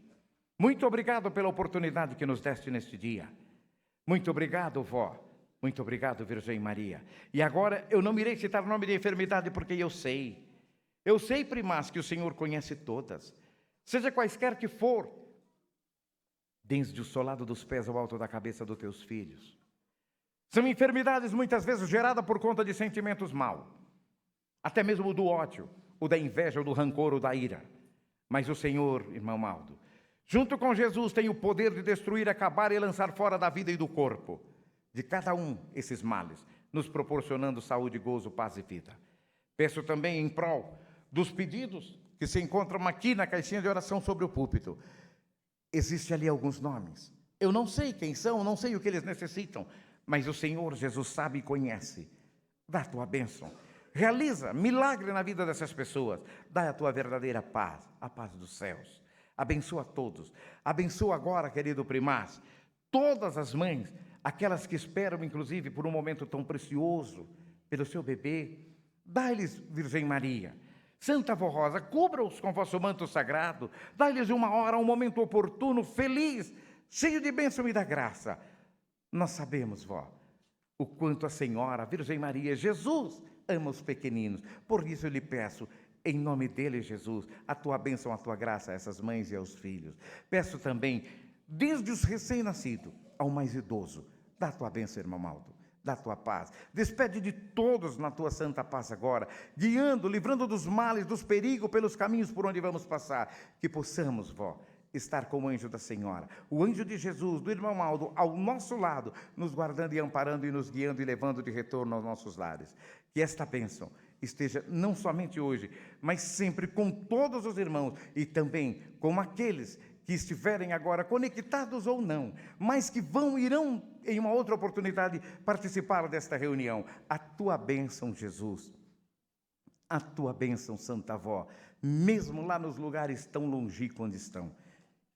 Muito obrigado pela oportunidade que nos deste neste dia. Muito obrigado, vó. Muito obrigado, Virgem Maria. E agora eu não irei citar o nome de enfermidade porque eu sei, primaz, que o Senhor conhece todas, seja quaisquer que for, desde o solado dos pés ao alto da cabeça dos teus filhos. São enfermidades muitas vezes geradas por conta de sentimentos maus, até mesmo do ódio, ou da inveja, ou do rancor, ou da ira. Mas o Senhor, irmão Aldo, junto com Jesus, tem o poder de destruir, acabar e lançar fora da vida e do corpo de cada um esses males, nos proporcionando saúde, gozo, paz e vida. Peço também em prol dos pedidos que se encontram aqui na caixinha de oração sobre o púlpito. Existem ali alguns nomes. Eu não sei quem são, não sei o que eles necessitam, mas o Senhor Jesus sabe e conhece. Dá a tua bênção. Realiza milagre na vida dessas pessoas. Dá a tua verdadeira paz, a paz dos céus. Abençoa todos. Abençoa agora, querido primaz, todas as mães, aquelas que esperam, inclusive, por um momento tão precioso, pelo seu bebê. Dá-lhes, Virgem Maria, Santa Vó Rosa, cubra-os com vosso manto sagrado. Dá-lhes uma hora, um momento oportuno, feliz, cheio de bênção e da graça. Nós sabemos, vó, o quanto a Senhora, a Virgem Maria, Jesus, ama os pequeninos. Por isso eu lhe peço, em nome dele, Jesus, a tua bênção, a tua graça a essas mães e aos filhos. Peço também, desde os recém-nascidos ao mais idoso, dá a tua bênção, irmão Aldo, dá a tua paz. Despede de todos na tua santa paz agora, guiando, livrando dos males, dos perigos, pelos caminhos por onde vamos passar. Que possamos, vó, estar com o anjo da Senhora, o anjo de Jesus, do irmão Aldo, ao nosso lado, nos guardando e amparando e nos guiando e levando de retorno aos nossos lares. Que esta bênção esteja não somente hoje, mas sempre com todos os irmãos e também com aqueles que estiverem agora conectados ou não, mas que irão em uma outra oportunidade participar desta reunião. A tua bênção, Jesus, a tua bênção, Santa Avó, mesmo lá nos lugares tão longínquos onde estão.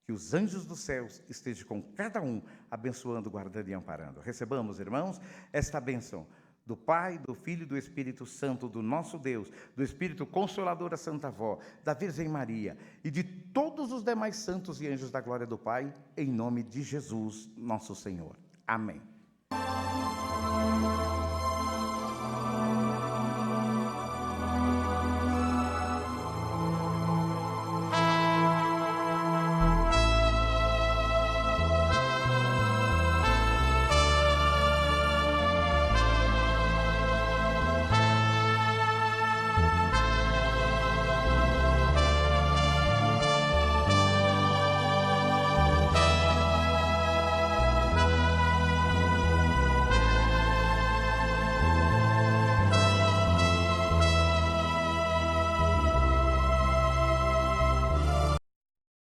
Que os anjos dos céus estejam com cada um, abençoando, guardando e amparando. Recebamos, irmãos, esta bênção do Pai, do Filho e do Espírito Santo, do nosso Deus, do Espírito Consolador, a Santa Avó, da Virgem Maria e de todos os demais santos e anjos da glória do Pai, em nome de Jesus, nosso Senhor. Amém.